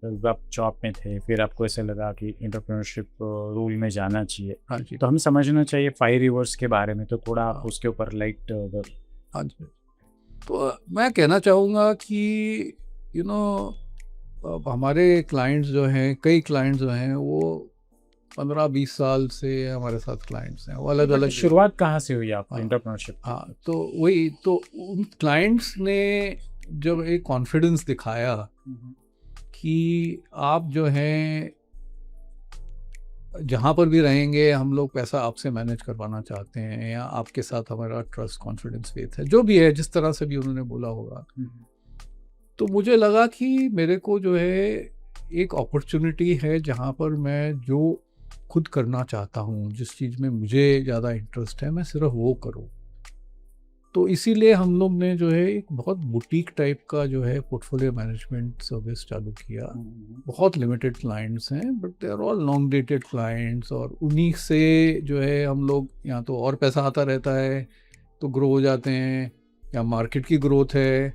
Speaker 1: मतलब आप जॉब में थे, फिर आपको ऐसा लगा कि एंटरप्रेन्योरशिप रूल में जाना चाहिए,
Speaker 2: हाँ जी।
Speaker 1: तो हमें समझना चाहिए 5 रिवर्स के बारे में, तो थोड़ा आप
Speaker 2: हाँ।
Speaker 1: उसके ऊपर लाइट
Speaker 2: हाँ जी। तो मैं कहना चाहूँगा कि यू नो अब हमारे क्लाइंट्स जो हैं, कई क्लाइंट्स जो हैं वो 15-20 साल से हमारे साथ क्लाइंट्स हैं, वो अलग-अलग
Speaker 1: शुरुआत कहाँ से हुई आपकी
Speaker 2: हाँ।
Speaker 1: एंटरप्रेन्योरशिप की?
Speaker 2: हाँ, तो वही तो उन क्लाइंट्स ने जब एक कॉन्फिडेंस दिखाया कि आप जो हैं जहाँ पर भी रहेंगे हम लोग पैसा आपसे मैनेज करवाना चाहते हैं या आपके साथ हमारा ट्रस्ट कॉन्फिडेंस फेथ है, जो भी है, जिस तरह से भी उन्होंने बोला होगा, तो मुझे लगा कि मेरे को जो है एक अपॉर्चुनिटी है जहाँ पर मैं जो खुद करना चाहता हूँ, जिस चीज़ में मुझे ज़्यादा इंटरेस्ट है, मैं सिर्फ वो करूँ। तो इसीलिए हम लोग ने जो है एक बहुत बुटीक टाइप का जो है पोर्टफोलियो मैनेजमेंट सर्विस चालू किया। बहुत लिमिटेड क्लाइंट्स हैं but they are all long dated clients, और उन्हीं से जो है हम लोग या तो और पैसा आता रहता है तो ग्रो हो जाते हैं, या मार्केट की ग्रोथ है,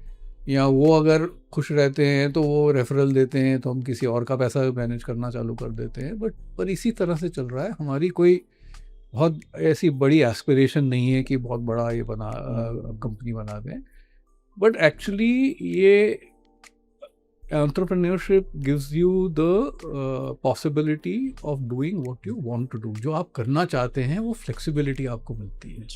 Speaker 2: या वो अगर खुश रहते हैं तो वो रेफरल देते हैं तो हम किसी और का पैसा मैनेज करना चालू कर देते हैं। बट पर इसी तरह से चल रहा है। हमारी कोई बहुत ऐसी बड़ी एस्पिरेशन नहीं है कि बहुत बड़ा ये कंपनी बना दें, बट एक्चुअली ये entrepreneurship gives you the possibility of doing what you want to do. जो आप करना चाहते हैं वो फ्लेक्सिबिलिटी आपको मिलती है।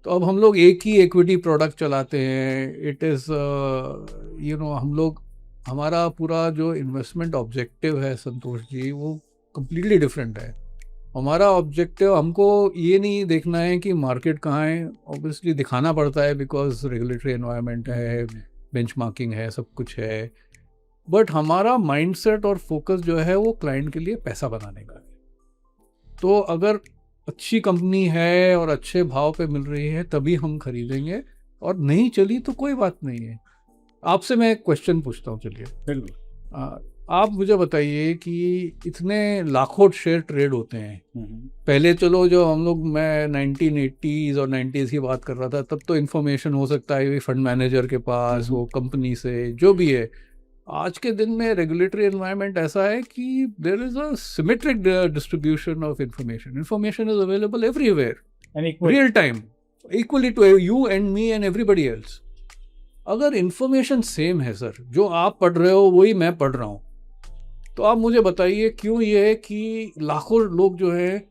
Speaker 2: तो अब हम लोग एक ही इक्विटी प्रोडक्ट चलाते हैं। इट इज़ हम लोग, हमारा पूरा जो इन्वेस्टमेंट ऑब्जेक्टिव है संतोष जी, वो कम्प्लीटली डिफरेंट है। हमारा ऑब्जेक्टिव, हमको ये नहीं देखना है कि मार्केट कहाँ है, ऑब्वियसली दिखाना पड़ता है बिकॉज रेगुलेटरी एनवायरनमेंट है, बेंचमार्किंग है, सब कुछ है, बट हमारा माइंडसेट और फोकस जो है वो क्लाइंट के लिए पैसा बनाने का है। तो अगर अच्छी कंपनी है और अच्छे भाव पे मिल रही है तभी हम खरीदेंगे, और नहीं चली तो कोई बात नहीं है। आपसे मैं एक क्वेश्चन पूछता हूँ, चलिए।
Speaker 1: बिल्कुल।
Speaker 2: आप मुझे बताइए कि इतने लाखों शेयर ट्रेड होते हैं। पहले चलो, जो हम लोग, मैं 1980s और 90s की बात कर रहा था, तब तो इन्फॉर्मेशन हो सकता है फंड मैनेजर के पास, वो कंपनी से, जो भी है। आज के दिन में रेगुलेटरी एनवायरनमेंट ऐसा है कि there is a symmetric distribution of information is available everywhere, real time, equally to you and me and everybody else. अगर इंफॉर्मेशन सेम है सर, जो आप पढ़ रहे हो वही मैं पढ़ रहा हूँ, तो आप मुझे बताइए क्यों ये है कि लाखों लोग जो हैं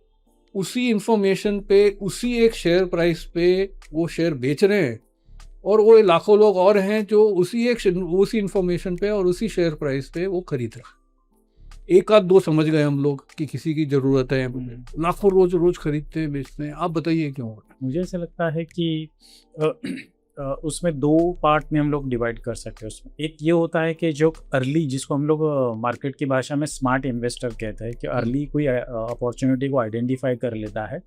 Speaker 2: उसी इंफॉर्मेशन पे, उसी एक शेयर प्राइस पे वो शेयर बेच रहे हैं, और वो लाखों लोग और हैं जो उसी इंफॉर्मेशन पे और उसी शेयर प्राइस पे वो खरीद रहे हैं। एक आध दो समझ गए हम लोग कि किसी की ज़रूरत है, लाखों रोज खरीदते हैं, बेचते हैं। आप बताइए क्यों?
Speaker 1: मुझे ऐसा लगता है कि उसमें दो पार्ट में हम लोग डिवाइड कर सकते हैं। उसमें एक ये होता है कि जो अर्ली, जिसको हम लोग मार्केट की भाषा में स्मार्ट इन्वेस्टर कहते हैं, कि अर्ली कोई अपॉर्चुनिटी को आइडेंटिफाई कर लेता है,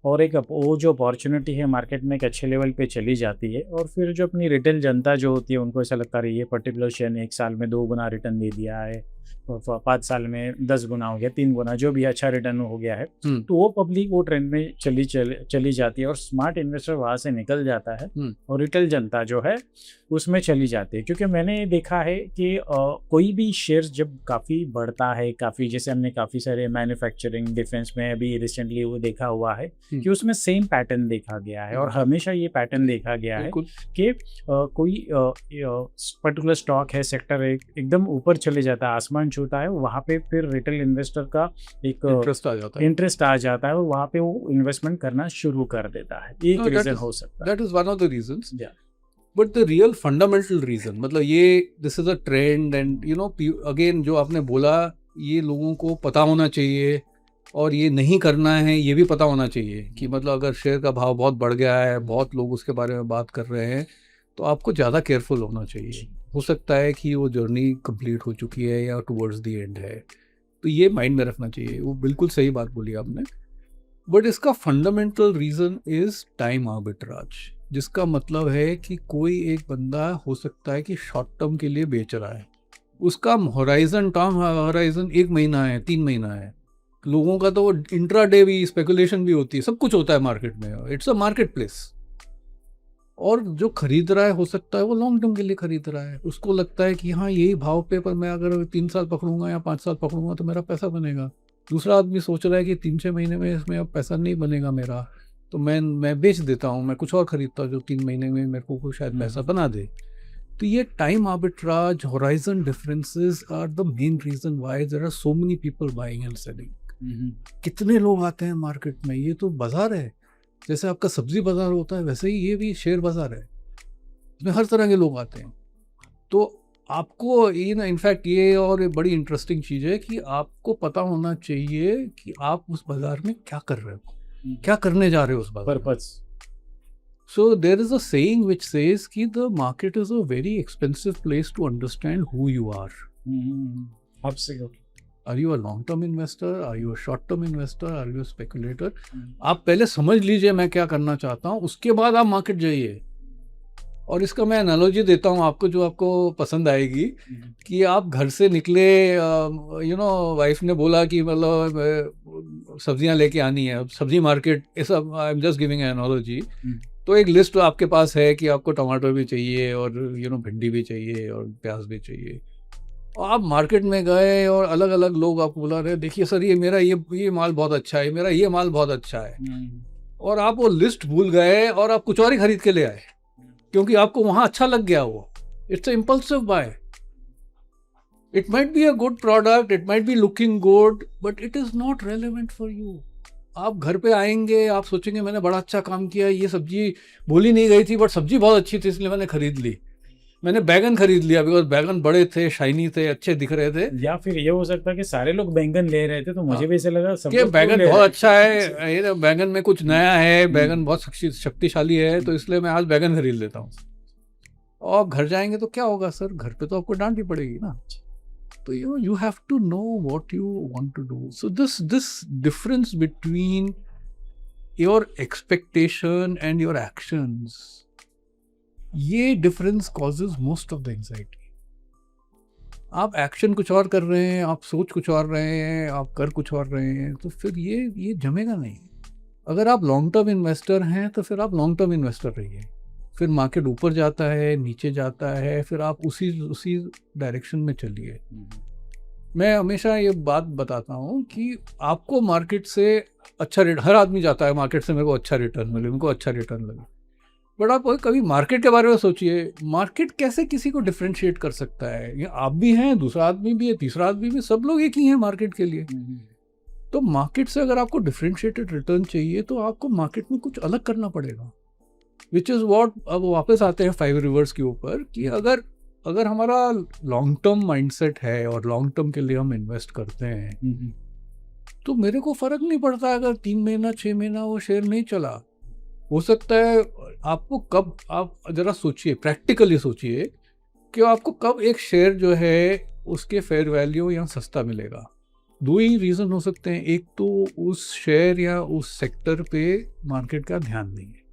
Speaker 1: और एक वो जो अपॉर्चुनिटी है मार्केट में एक अच्छे लेवल पे चली जाती है, और फिर जो अपनी रिटेल जनता जो होती है उनको ऐसा लगता है ये पर्टिकुलर शेयर ने 1 साल में 2 गुना रिटर्न दे दिया है, 5 साल में 10 गुना हो गया, 3 गुना, जो भी अच्छा रिटर्न हो गया है, तो वो पब्लिक वो ट्रेंड में चली जाती है, और स्मार्ट इन्वेस्टर वहाँ से निकल जाता है, और रिटेल जनता जो है उसमें चली जाती है। क्योंकि मैंने देखा है कि कोई भी शेयर्स जब काफ़ी बढ़ता है, काफ़ी, जैसे हमने काफ़ी सारे मैन्युफैक्चरिंग, डिफेंस में अभी रिसेंटली वो देखा हुआ है कि उसमें सेम पैटर्न देखा गया है, और हमेशा ये पैटर्न देखा गया है कि कोई पर्टिकुलर स्टॉक है, सेक्टर है, एकदम ऊपर चले जाता है, आसमान छूता है, वहाँ पे फिर रिटेल इन्वेस्टर का एक इंटरेस्ट आ जाता है, और वहाँ पे वो इन्वेस्टमेंट करना शुरू कर देता है। एक रीजन हो सकता है,
Speaker 2: that is one of the reasons. But the real fundamental reason, मतलब ये this is a trend, and again जो आपने बोला, ये लोगों को पता होना चाहिए, और ये नहीं करना है ये भी पता होना चाहिए कि मतलब अगर शेयर का भाव बहुत बढ़ गया है, बहुत लोग उसके बारे में बात कर रहे हैं, तो आपको ज़्यादा केयरफुल होना चाहिए। हो सकता है कि वो जर्नी कंप्लीट हो चुकी है या टुवर्ड्स द एंड है, तो ये माइंड में रखना चाहिए। वो बिल्कुल सही बात बोली आपने। बट इसका fundamental reason is time arbitrage, जिसका मतलब है कि कोई एक बंदा हो सकता है कि शॉर्ट टर्म के लिए बेच रहा है, उसका हॉराइजन 1 महीना है, 3 महीना है, लोगों का तो इंट्राडे भी स्पेकुलेशन भी होती है, सब कुछ होता है मार्केट में, इट्स अ मार्केट प्लेस। और जो खरीद रहा है हो सकता है वो लॉन्ग टर्म के लिए खरीद रहा है, उसको लगता है कि हाँ यही भाव पे पर मैं अगर 3 साल पकड़ूंगा या 5 साल पकड़ूंगा तो मेरा पैसा बनेगा। दूसरा आदमी सोच रहा है कि 3-6 महीने में इसमें अब पैसा नहीं बनेगा मेरा, तो मैं बेच देता हूँ, मैं कुछ और खरीदता हूँ जो 3 महीने में मेरे को शायद पैसा बना दे। तो ये time arbitrage, horizon differences are the main reason why there are so many people buying and selling. कितने लोग आते हैं मार्केट में, ये तो बाजार है, जैसे आपका सब्जी बाजार होता है वैसे ही ये भी शेयर बाजार है, इसमें हर तरह के लोग आते हैं। तो आपको ये ना, इनफैक्ट ये और एक बड़ी इंटरेस्टिंग चीज़ है कि आपको पता होना चाहिए कि आप उस बाजार में क्या कर रहे हो, क्या करने जा रहे हो उस बाजार में।
Speaker 1: Purpose.
Speaker 2: So there is a saying which says कि the market is a very expensive place to understand who you are.
Speaker 1: Absolutely.
Speaker 2: Are you a long-term investor? Are you a short-term investor? Are you a speculator? आप पहले समझ लीजिए मैं क्या करना चाहता हूँ, उसके बाद आप मार्केट जाइए। और इसका मैं एनालॉजी देता हूँ आपको जो आपको पसंद आएगी, कि आप घर से निकले, वाइफ ने बोला कि मतलब सब्जियां लेके आनी है, अब सब्जी मार्केट, ऐसा आई एम जस्ट गिविंग एनालॉजी। तो एक लिस्ट आपके पास है कि आपको टमाटर भी चाहिए और भिंडी भी चाहिए और प्याज भी चाहिए, और आप मार्केट में गए और अलग अलग लोग आपको बुला रहे हैं, देखिए सर ये मेरा ये माल बहुत अच्छा है, मेरा ये माल बहुत अच्छा है, और आप वो लिस्ट भूल गए और आप कुछ और ही खरीद के ले आए क्योंकि आपको वहां अच्छा लग गया वो। It's impulsive buy. It might be a good product, it might be looking good, but it is not relevant for you. आप घर पे आएंगे, आप सोचेंगे मैंने बड़ा अच्छा काम किया, ये सब्जी बोली नहीं गई थी बट सब्जी बहुत अच्छी थी इसलिए मैंने खरीद ली। मैंने बैगन खरीद लिया बिकॉज बैगन बड़े थे, शाइनी थे, अच्छे दिख रहे थे।
Speaker 1: या फिर ये हो सकता है कि सारे लोग बैंगन ले रहे थे तो मुझे भी ऐसे लगा सब
Speaker 2: कि
Speaker 1: लोग
Speaker 2: बैगन
Speaker 1: ले
Speaker 2: बहुत
Speaker 1: रहे
Speaker 2: अच्छा है, ये बैगन में कुछ नया है, बैगन बहुत शक्तिशाली है, तो इसलिए मैं आज बैगन खरीद लेता हूँ। और घर जाएंगे तो क्या होगा सर, घर पे तो आपको डांट ही पड़ेगी ना। तो you have to know what you want to do. So this difference between your expectation and your actions, ये difference causes most of the anxiety. आप एक्शन कुछ और कर रहे हैं, आप सोच कुछ और रहे हैं, आप कर कुछ और रहे हैं, तो फिर ये जमेगा नहीं। अगर आप लॉन्ग टर्म इन्वेस्टर हैं तो फिर आप लॉन्ग टर्म इन्वेस्टर रहिए। फिर मार्केट ऊपर जाता है, नीचे जाता है, फिर आप उसी डायरेक्शन में चलिए। मैं हमेशा ये बात बताता हूँ कि आपको मार्केट से अच्छा रेट, हर आदमी जाता है मार्केट से मेरे को अच्छा रिटर्न मिले, मेरे को अच्छा रिटर्न लगे, बट आप कभी मार्केट के बारे में सोचिए, मार्केट कैसे किसी को डिफ्रेंशिएट कर सकता है। ये आप भी हैं, दूसरा आदमी भी है, तीसरा आदमी भी, सब लोग एक ही हैं मार्केट के लिए। तो मार्केट से अगर आपको डिफ्रेंशिएटेड रिटर्न चाहिए तो आपको मार्केट में कुछ अलग करना पड़ेगा, विच इज़ वॉट। अब वापस आते हैं 5 रिवर्स के ऊपर कि अगर हमारा लॉन्ग टर्म माइंडसेट है और लॉन्ग टर्म के लिए हम इन्वेस्ट करते हैं, तो मेरे को फ़र्क नहीं पड़ता अगर 3 महीना 6 महीना वो शेयर नहीं चला। हो सकता है आपको कब, आप ज़रा सोचिए, प्रैक्टिकली सोचिए कि आपको कब एक शेयर जो है उसके फेयर वैल्यू या सस्ता मिलेगा। 2 ही रीज़न हो सकते हैं, एक तो उस शेयर या उस सेक्टर पे मार्केट का ध्यान नहीं है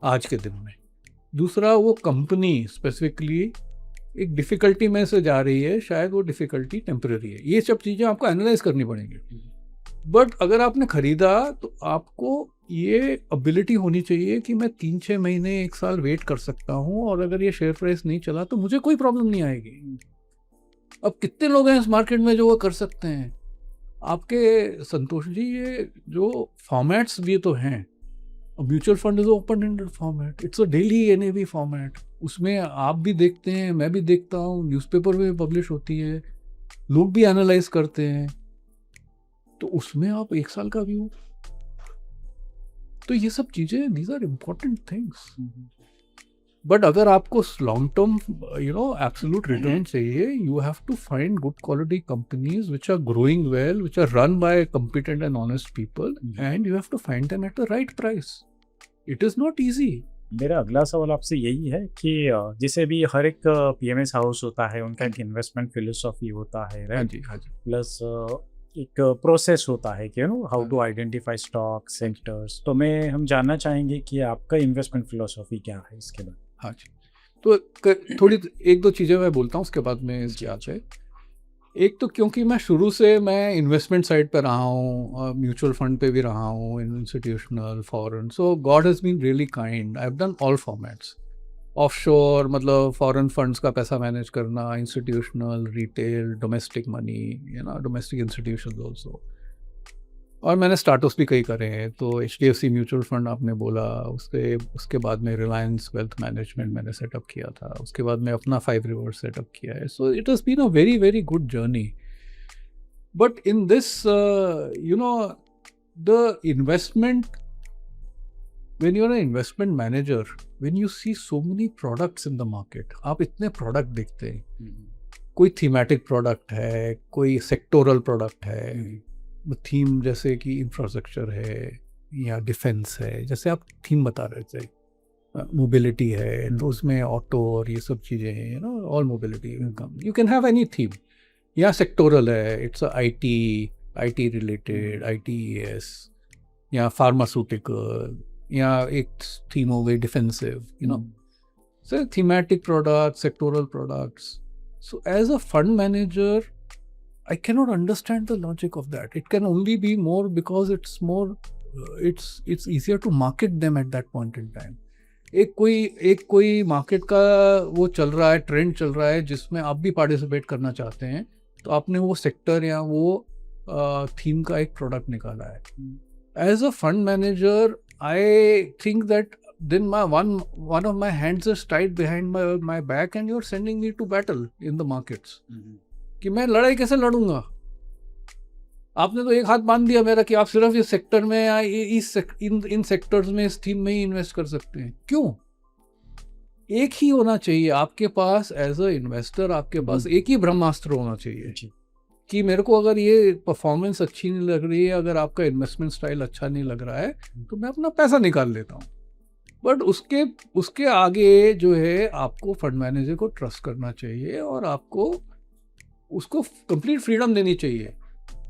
Speaker 2: आज के दिन में, दूसरा वो कंपनी स्पेसिफिकली एक डिफ़िकल्टी में से जा रही है, शायद वो डिफ़िकल्टी टेम्परेरी है। ये सब चीज़ें आपको एनालाइज करनी पड़ेंगी। बट अगर आपने ख़रीदा तो आपको ये एबिलिटी होनी चाहिए कि मैं 3-6 महीने 1 साल वेट कर सकता हूँ, और अगर ये शेयर प्राइस नहीं चला तो मुझे कोई प्रॉब्लम नहीं आएगी। अब कितने लोग हैं इस मार्केट में जो वो कर सकते हैं? आपके संतोष जी, ये जो फॉर्मेट्स भी तो हैं, mutual fund is open ended format, it's a daily NAV format, उसमें आप भी देखते हैं, मैं भी देखता हूँ, न्यूज़पेपर में पब्लिश होती है, लोग भी एनालाइज करते हैं, तो उसमें आप 1 साल का व्यू, तो ये सब चीज़ें, these are important things. But अगर आपको लॉन्ग टर्म एब्सोल्यूट रिटर्न चाहिए, you have to find good quality companies which are growing well, which are run by competent and honest people, and you have to find them at the right price. It is not easy.
Speaker 1: मेरा अगला सवाल आपसे यही है कि जैसे भी हर एक पीएमएस हाउस होता है, उनका एक इन्वेस्टमेंट फिलोसॉफी होता है,
Speaker 2: हाँ
Speaker 1: राइट?
Speaker 2: जी, हाँ जी।
Speaker 1: प्लस एक प्रोसेस होता है कि how to identify stock sectors. तो हम जानना चाहेंगे कि आपका इन्वेस्टमेंट फिलोसॉफी क्या है इसके बाद।
Speaker 2: हाँ जी, तो थोड़ी 1-2 चीज़ें मैं बोलता हूँ, उसके बाद में इसकी आते हैं। एक तो क्योंकि मैं शुरू से मैं इन्वेस्टमेंट साइड पे रहा हूँ, म्यूचुअल फंड पे भी रहा हूँ, institutional, foreign, so God has been really kind. I have done all formats, offshore मतलब फॉरेन फंड्स का पैसा मैनेज करना, institutional, retail, domestic money, domestic institutions also. और मैंने स्टार्टअप्स भी कई करे हैं, तो HDFC म्यूचुअल फंड आपने बोला, उसके बाद में रिलायंस वेल्थ मैनेजमेंट मैंने सेटअप किया था, उसके बाद में अपना 5 रिवर्स सेटअप किया है। So it has been a very very good journey. But in this the investment, when you're an investment manager, when you see so many products in the market, आप इतने प्रोडक्ट देखते हैं, कोई thematic product है, कोई sectoral product है, theme जैसे कि इंफ्रास्ट्रक्चर है या डिफेंस है, जैसे आप थीम बता रहे थे, मोबिलिटी है, तो उसमें ऑटो और ये सब चीज़ें हैं, all mobility income, you can have any theme. या सेक्टोरल है, इट्स IT रिलेटेड, ITES या फार्मास्यूटिकल, या एक थीम हो गई defensive, so thematic products, sectoral products. So as a fund manager, I cannot understand the logic of that. It can only be more because it's more, it's easier to market them at that point in time. एक कोई market का वो चल रहा है, trend चल रहा है जिसमें आप भी पार्टिसिपेट करना चाहते हैं, तो आपने वो सेक्टर या वो थीम का एक प्रोडक्ट निकाला है। As a fund manager, I think that then one of my hands is tied behind my back and you're sending me to battle in the markets. कि मैं लड़ाई कैसे लड़ूंगा? आपने तो एक हाथ बांध दिया मेरा कि आप सिर्फ इस सेक्टर में या इन सेक्टर्स में, इस थीम में ही इन्वेस्ट कर सकते हैं। क्यों? एक ही होना चाहिए आपके पास एज अ इन्वेस्टर, आपके पास एक ही ब्रह्मास्त्र होना चाहिए कि मेरे को अगर ये परफॉर्मेंस अच्छी नहीं लग रही है, अगर आपका इन्वेस्टमेंट स्टाइल अच्छा नहीं लग रहा है, तो मैं अपना पैसा निकाल लेता हूँ। बट उसके आगे जो है, आपको फंड मैनेजर को ट्रस्ट करना चाहिए और आपको उसको कंप्लीट फ्रीडम देनी चाहिए।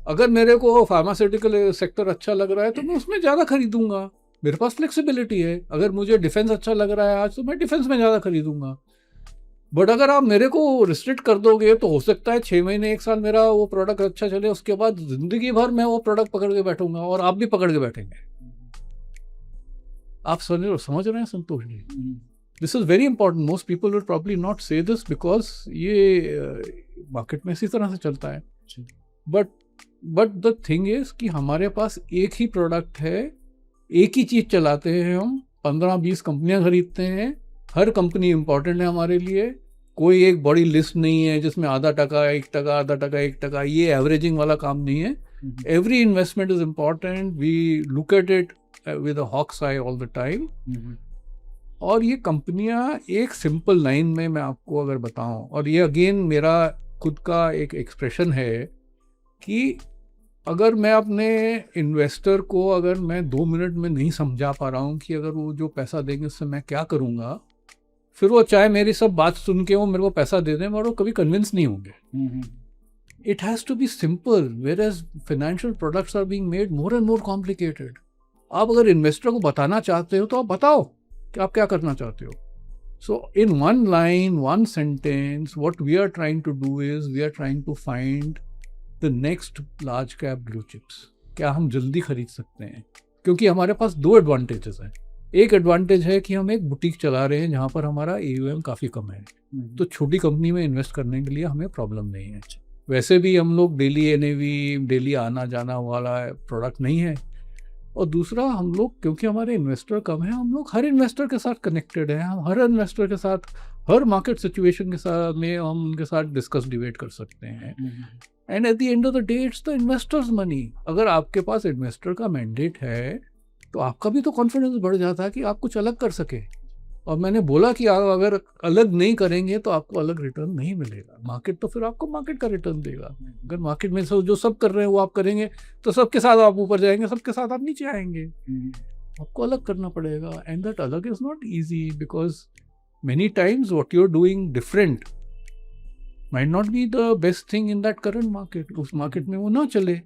Speaker 2: अगर मेरे को फार्मास्यूटिकल सेक्टर अच्छा लग रहा है तो मैं उसमें ज़्यादा खरीदूंगा, मेरे पास फ्लेक्सिबिलिटी है। अगर मुझे डिफेंस अच्छा लग रहा है आज, तो मैं डिफेंस में ज़्यादा खरीदूंगा। बट अगर आप मेरे को रिस्ट्रिक्ट कर दोगे तो हो सकता है 6 महीने 1 साल मेरा वो प्रोडक्ट अच्छा चले, उसके बाद जिंदगी भर मैं वो प्रोडक्ट पकड़ के बैठूंगा और आप भी पकड़ के बैठेंगे। आप समझ रहे हैं Santosh ji? This is very important. Most people will probably not say this because ये मार्केट में इसी तरह से चलता है। बट द थिंग इज कि हमारे पास एक ही प्रोडक्ट है, एक ही चीज चलाते हैं हम, 15-20 कंपनियां खरीदते हैं, हर कंपनी इंपॉर्टेंट है हमारे लिए। कोई एक बड़ी लिस्ट नहीं है जिसमें आधा टका 1%, आधा टका 1%, ये एवरेजिंग वाला काम नहीं है। Every investment is important, we look at it with a hawk's eye all the time. और ये कंपनियां एक सिंपल लाइन में मैं आपको अगर बताऊं, और ये अगेन मेरा खुद का एक एक्सप्रेशन है कि अगर मैं अपने इन्वेस्टर को अगर मैं 2 मिनट में नहीं समझा पा रहा हूँ कि अगर वो जो पैसा देंगे उससे मैं क्या करूँगा, फिर वो चाहे मेरी सब बात सुन के वो मेरे को पैसा दे दें, मगर वो कभी कन्विंस नहीं होंगे। It has to be simple, whereas financial products are being made more and more complicated. आप अगर इन्वेस्टर को बताना चाहते हो तो आप बताओ कि आप क्या करना चाहते हो। So in one line, one sentence, what we are trying to do is we are trying to find the next large cap blue chips. क्या हम जल्दी खरीद सकते हैं? क्योंकि हमारे पास 2 एडवांटेजेस हैं। एक एडवांटेज है कि हम एक बुटीक चला रहे हैं जहाँ पर हमारा AUM काफ़ी कम है, तो छोटी कंपनी में इन्वेस्ट करने के लिए हमें प्रॉब्लम नहीं है। वैसे भी हम लोग डेली NAV, डेली आना जाना वाला प्रोडक्ट नहीं है। और दूसरा, हम लोग क्योंकि हमारे इन्वेस्टर कम हैं, हम लोग हर इन्वेस्टर के साथ कनेक्टेड हैं। हम हर इन्वेस्टर के साथ, हर मार्केट सिचुएशन के साथ में हम उनके साथ डिस्कस डिबेट कर सकते हैं। And eight the end of the day it's the investors money. अगर आपके पास इन्वेस्टर का मैंडेट है तो आपका भी तो कॉन्फिडेंस बढ़ जाता है कि आप कुछ अलग कर सके। और मैंने बोला कि आप अगर अलग नहीं करेंगे तो आपको अलग रिटर्न नहीं मिलेगा। मार्केट तो फिर आपको मार्केट का रिटर्न देगा। अगर मार्केट में जो सब कर रहे हैं वो आप करेंगे तो सबके साथ आप ऊपर जाएंगे, सबके साथ आप नीचे आएंगे। आपको अलग करना पड़ेगा, एंड दैट अलग is not easy because many times what you are doing different might not be the best thing in that current market. उस मार्केट में वो ना चले,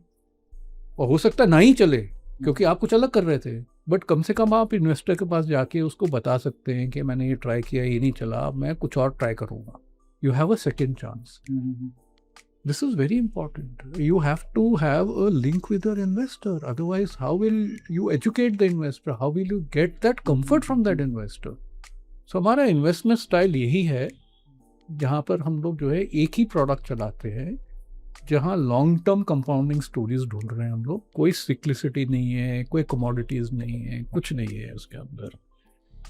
Speaker 2: और हो सकता है ना ही चले क्योंकि आप कुछ अलग कर रहे थे। बट कम से कम आप इन्वेस्टर के पास जाके उसको बता सकते हैं कि मैंने ये ट्राई किया, ये नहीं चला, अब मैं कुछ और ट्राई करूँगा। You have a second chance. This is very important. You have to have a link with your investor. Otherwise, how will you educate the investor? How will you get that comfort from that investor? So हमारा investment style यही है, जहाँ पर हम लोग जो है एक ही प्रोडक्ट चलाते हैं, जहाँ लॉन्ग टर्म कंपाउंडिंग स्टोरीज ढूंढ रहे हैं हम लोग. कोई सिक्लिसिटी नहीं है, कोई कमोडिटीज नहीं है, कुछ नहीं है उसके अंदर.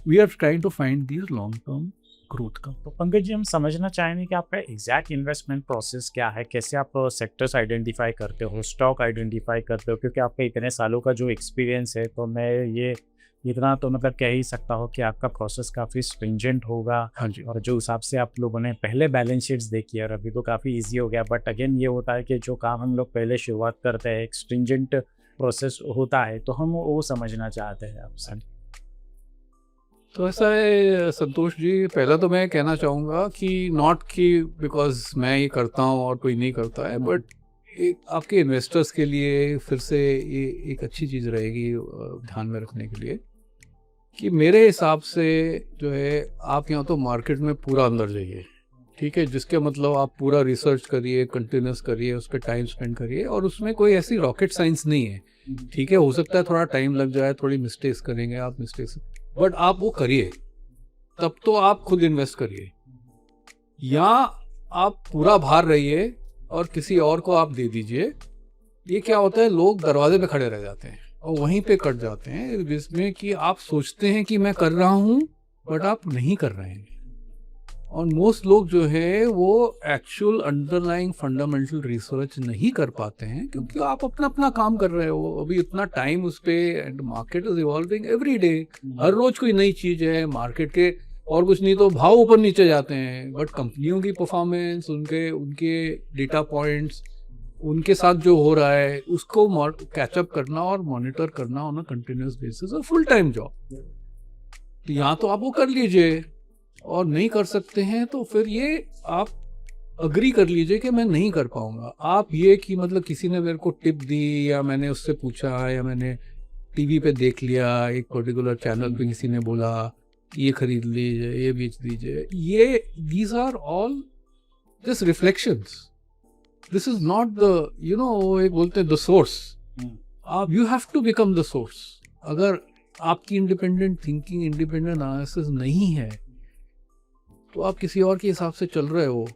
Speaker 2: We are trying to find these long term growth का.
Speaker 1: तो पंकज जी, हम समझना चाहेंगे कि आपका एग्जैक्ट इन्वेस्टमेंट प्रोसेस क्या है, कैसे आप सेक्टर्स आइडेंटिफाई करते हो, स्टॉक आइडेंटिफाई करते हो, क्योंकि आपका इतने सालों का जो एक्सपीरियंस है, तो मैं ये इतना तो मतलब कह ही सकता हूँ कि आपका प्रोसेस काफ़ी स्ट्रिंजेंट होगा.
Speaker 2: हाँ जी.
Speaker 1: और जो हिसाब से आप लोगों ने पहले बैलेंस शीट्स देखी है और अभी तो काफ़ी इजी हो गया, बट अगेन ये होता है कि जो काम हम लोग पहले शुरुआत करते हैं, एक स्ट्रिंजेंट प्रोसेस होता है, तो हम वो समझना चाहते हैं आपसे.
Speaker 2: तो ऐसा है संतोष जी, पहला तो मैं कहना चाहूँगा कि नॉट कि बिकॉज मैं ये करता हूँ और कोई नहीं करता है, बट एक आपके इन्वेस्टर्स के लिए फिर से ये एक अच्छी चीज़ रहेगी ध्यान में रखने के लिए, कि मेरे हिसाब से जो है आप यहाँ तो मार्केट में पूरा अंदर जाइए, ठीक है, जिसके मतलब आप पूरा रिसर्च करिए, कंटिन्यूस करिए, उस पर टाइम स्पेंड करिए, और उसमें कोई ऐसी रॉकेट साइंस नहीं है, ठीक है. हो सकता है थोड़ा टाइम लग जाए, थोड़ी मिस्टेक्स करेंगे आप, मिस्टेक्स, बट आप वो करिए, तब तो आप खुद इन्वेस्ट करिए. या आप पूरा भार रहिए और किसी और को आप दे दीजिए. ये क्या होता है, लोग दरवाजे पे खड़े रह जाते हैं और वहीं पे कट जाते हैं, जिसमें कि आप सोचते हैं कि मैं कर रहा हूँ, बट आप नहीं कर रहे हैं. और मोस्ट लोग जो है वो एक्चुअल अंडरलाइंग फंडामेंटल रिसर्च नहीं कर पाते हैं, क्योंकि आप अपना अपना काम कर रहे हो. अभी इतना टाइम उस पे, and market is evolving every day. हर रोज कोई नई चीज है मार्केट के, और कुछ नहीं तो भाव ऊपर नीचे जाते हैं, बट कंपनियों की परफॉर्मेंस, उनके डेटा पॉइंट्स, उनके साथ जो हो रहा है उसको कैचअप करना और मॉनिटर करना ऑन अ कंटिन्यूस बेसिस और फुल टाइम जॉब. तो यहाँ तो आप वो कर लीजिए, और नहीं कर सकते हैं तो फिर ये आप अग्री कर लीजिए कि मैं नहीं कर पाऊंगा. आप ये कि मतलब किसी ने मेरे को टिप दी, या मैंने उससे पूछा, या मैंने टीवी पे देख लिया, एक पर्टिकुलर चैनल पे किसी ने बोला कि ये खरीद लीजिए, ये बेच दीजिए, ये these are all just reflections. This is not the, you know, एक बोलते हैं द सोर्स. आप you have to become the source. अगर आपकी इंडिपेंडेंट थिंकिंग, इंडिपेंडेंट एनालिसिस नहीं है, तो आप किसी और के हिसाब से चल रहे हो,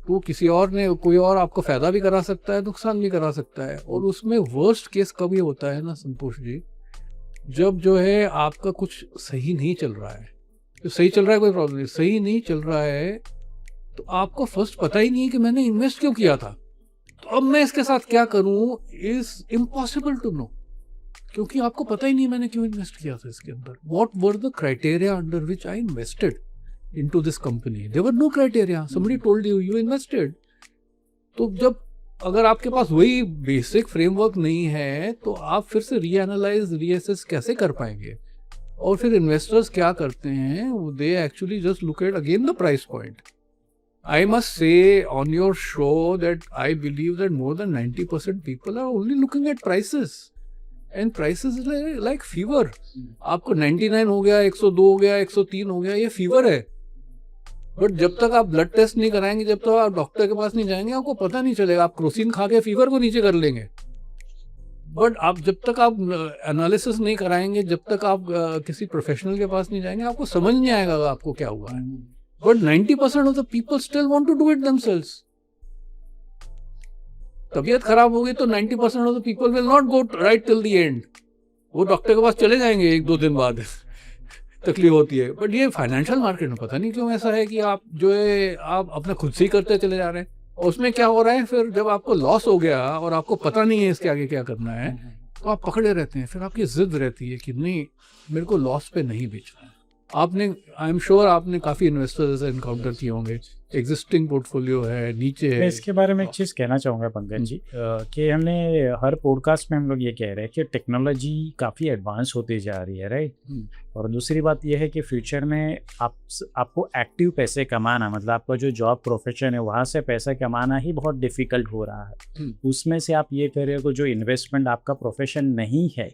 Speaker 2: तो किसी और ने, कोई और आपको फायदा भी करा सकता है, नुकसान भी करा सकता है. और उसमें वर्स्ट केस कभी होता है ना संतोष जी, जब जो है आपका कुछ सही नहीं चल रहा है. तो सही चल रहा है कोई प्रॉब्लम नहीं, सही नहीं चल रहा है तो आपको फर्स्ट पता ही नहीं है कि मैंने इन्वेस्ट क्यों किया था, तो अब मैं इसके साथ क्या करूं इज इम्पॉसिबल टू नो, क्योंकि आपको पता ही नहीं मैंने क्यों इन्वेस्ट किया था इसके अंदर. What were the criteria under which I invested into this company? There were no criteria. Somebody told you, you invested. तो जब अगर आपके पास वही बेसिक फ्रेमवर्क नहीं है, तो आप फिर से रीएनालाइज, रीअसेस कैसे कर पाएंगे? और फिर इन्वेस्टर्स क्या करते हैं, they actually just look at again the price point. I must say on your show that I believe that more than 90% people are only looking at prices. And prices is like fever. आपको 99 हो गया, 102 हो गया, 103 हो गया, ये fever है. But जब तक आप ब्लड टेस्ट नहीं कराएंगे, जब तक आप डॉक्टर के पास नहीं जाएंगे, आपको पता नहीं चलेगा. आप क्रोसिन खा के फीवर को नीचे कर लेंगे, बट आप जब तक आप एनालिसिस नहीं कराएंगे, जब तक आप किसी प्रोफेशनल के पास नहीं जाएंगे, आपको समझ नहीं आएगा आपको क्या हुआ है. But 90% of the people still want to do it themselves. तबीयत खराब होगी तो 90% of the people will not go right till the end. वो डॉक्टर के पास चले जाएंगे 1-2 दिन बाद तकलीफ होती है. बट ये फाइनेंशियल मार्केट में पता नहीं क्यों ऐसा है कि आप जो है आप अपना खुद से ही करते चले जा रहे हैं. और उसमें क्या हो रहा है, फिर जब आपको लॉस हो गया और आपको पता नहीं है इसके आगे क्या करना है, तो आप पकड़े रहते हैं. फिर आपकी जिद रहती है कि नहीं, मेरे को लॉस पे नहीं बेचना है. आपने, आई एम श्योर आपने काफ़ी इन्वेस्टर्स एनकाउंटर किए होंगे, एग्जिस्टिंग पोर्टफोलियो है, नीचे है.
Speaker 1: मैं इसके बारे में एक चीज़ कहना चाहूँगा पंकज जी, कि हमने हर पॉडकास्ट में हम लोग ये कह रहे हैं कि टेक्नोलॉजी काफ़ी एडवांस होती जा रही है, राइट. और दूसरी बात यह है कि फ्यूचर में आपको एक्टिव पैसे कमाना, मतलब आपका जो जॉब प्रोफेशन है वहाँ से पैसा कमाना ही बहुत डिफ़िकल्ट हो रहा है. उसमें से आप ये कह रहे हो जो इन्वेस्टमेंट आपका प्रोफेशन नहीं है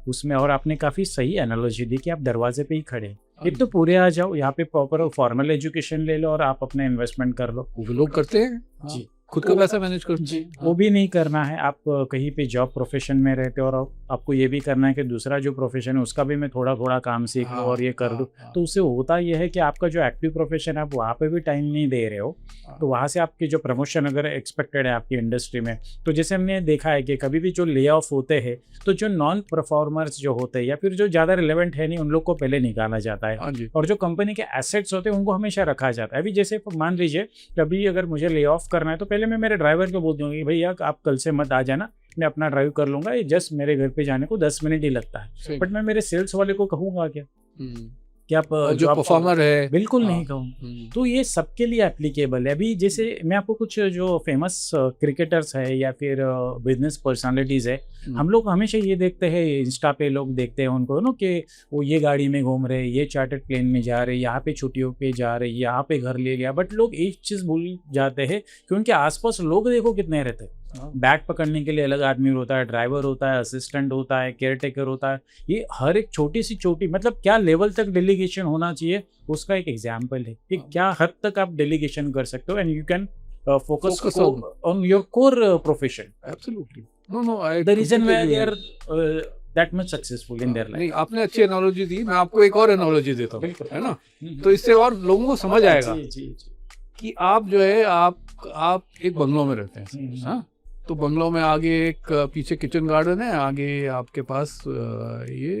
Speaker 1: उसमें, और आपने काफ़ी सही एनालॉजी दी कि आप दरवाजे पे ही खड़े, एक तो पूरे आ जाओ यहाँ पे, प्रॉपर फॉर्मल एजुकेशन ले लो और आप अपने इन्वेस्टमेंट कर लो.
Speaker 2: वो लोग करते हैं
Speaker 1: जी.
Speaker 2: खुद का पैसा मैनेज करते
Speaker 1: जी,
Speaker 2: हैं।
Speaker 1: वो भी नहीं करना है। आप कहीं पे जॉब प्रोफेशन में रहते हो और आपको ये भी करना है कि दूसरा जो प्रोफेशन है उसका भी मैं थोड़ा-थोड़ा काम सीख लूँ
Speaker 2: हाँ,
Speaker 1: और ये कर
Speaker 2: हाँ,
Speaker 1: लूँ।
Speaker 2: हाँ,
Speaker 1: तो उससे होता ये है कि आपका जो एक्टिव प्रोफेशन है आप वहाँ पे भी टाइम नहीं दे रहे हो।
Speaker 2: हाँ।
Speaker 1: तो वहाँ से आपकी जो प्रमोशन अगर एक्सपेक्टेड है आपकी इंडस्ट्री में, तो जैसे हमने देखा है कि कभी भी जो ले ऑफ होते हैं, तो जो नॉन परफॉर्मर्स जो होते हैं या फिर जो ज़्यादा रिलेवेंट है नहीं, उन लोग को पहले निकाला जाता है।
Speaker 2: हाँ जी।
Speaker 1: और जो कंपनी के एसेट्स होते हैं उनको हमेशा रखा जाता है। अभी जैसे मान लीजिए कभी अगर मुझे ले ऑफ करना है तो पहले मैं मेरे ड्राइवर को बोल दूंगी भैया आप कल से मत आ जाना, मैं अपना ड्राइव कर लूंगा, ये जस्ट मेरे घर पे जाने को 10 मिनट ही लगता है।
Speaker 2: सही
Speaker 1: बट मैं मेरे सेल्स वाले को कहूंगा क्या
Speaker 2: हम्म।
Speaker 1: कि आप
Speaker 2: और
Speaker 1: जो
Speaker 2: जो
Speaker 1: आप
Speaker 2: परफॉर्मर है,
Speaker 1: बिल्कुल
Speaker 2: हाँ,
Speaker 1: नहीं कहूँ। तो ये सबके लिए एप्लीकेबल है। अभी जैसे मैं आपको कुछ जो फेमस क्रिकेटर्स है या फिर बिजनेस पर्सनालिटीज़ है, हम लोग हमेशा ये देखते हैं, इंस्टा पे लोग देखते हैं उनको ना कि वो ये गाड़ी में घूम रहे, ये चार्टर्ड प्लेन में जा रहे, यहाँ पे छुट्टियों पे जा रहे, यहाँ पे घर ले लिया। बट लोग एक चीज़ भूल जाते हैं कि उनके आसपास लोग देखो कितने रहते हैं। बैग पकड़ने के लिए अलग आदमी होता है, ड्राइवर होता है, असिस्टेंट होता है, केयर टेकर होता है। ये हर एक छोटी सी छोटी मतलब क्या लेवल तक डेलीगेशन होना चाहिए उसका एक एग्जाम्पल है कि क्या हद तक आप डेलीगेशन कर सकते हो and you can
Speaker 2: Focus
Speaker 1: focus
Speaker 2: on-
Speaker 1: on your core profession.
Speaker 2: Absolutely. No I
Speaker 1: the reason
Speaker 2: completely
Speaker 1: way they
Speaker 2: agree
Speaker 1: are
Speaker 2: with
Speaker 1: that much successful in their
Speaker 2: नहीं,
Speaker 1: लाइफ।
Speaker 2: आपने अच्छी एनालॉजी दी, मैं आपको एक और एनालॉजी देता हूँ,
Speaker 1: बिल्कुल।
Speaker 2: है ना? तो इससे और लोगों को समझ आएगा
Speaker 1: जी जी जी।
Speaker 2: कि आप जो है आप एक बंगलो में रहते हैं, हाँ? तो बंगलो में आगे एक पीछे किचन गार्डन है, आगे आपके पास ये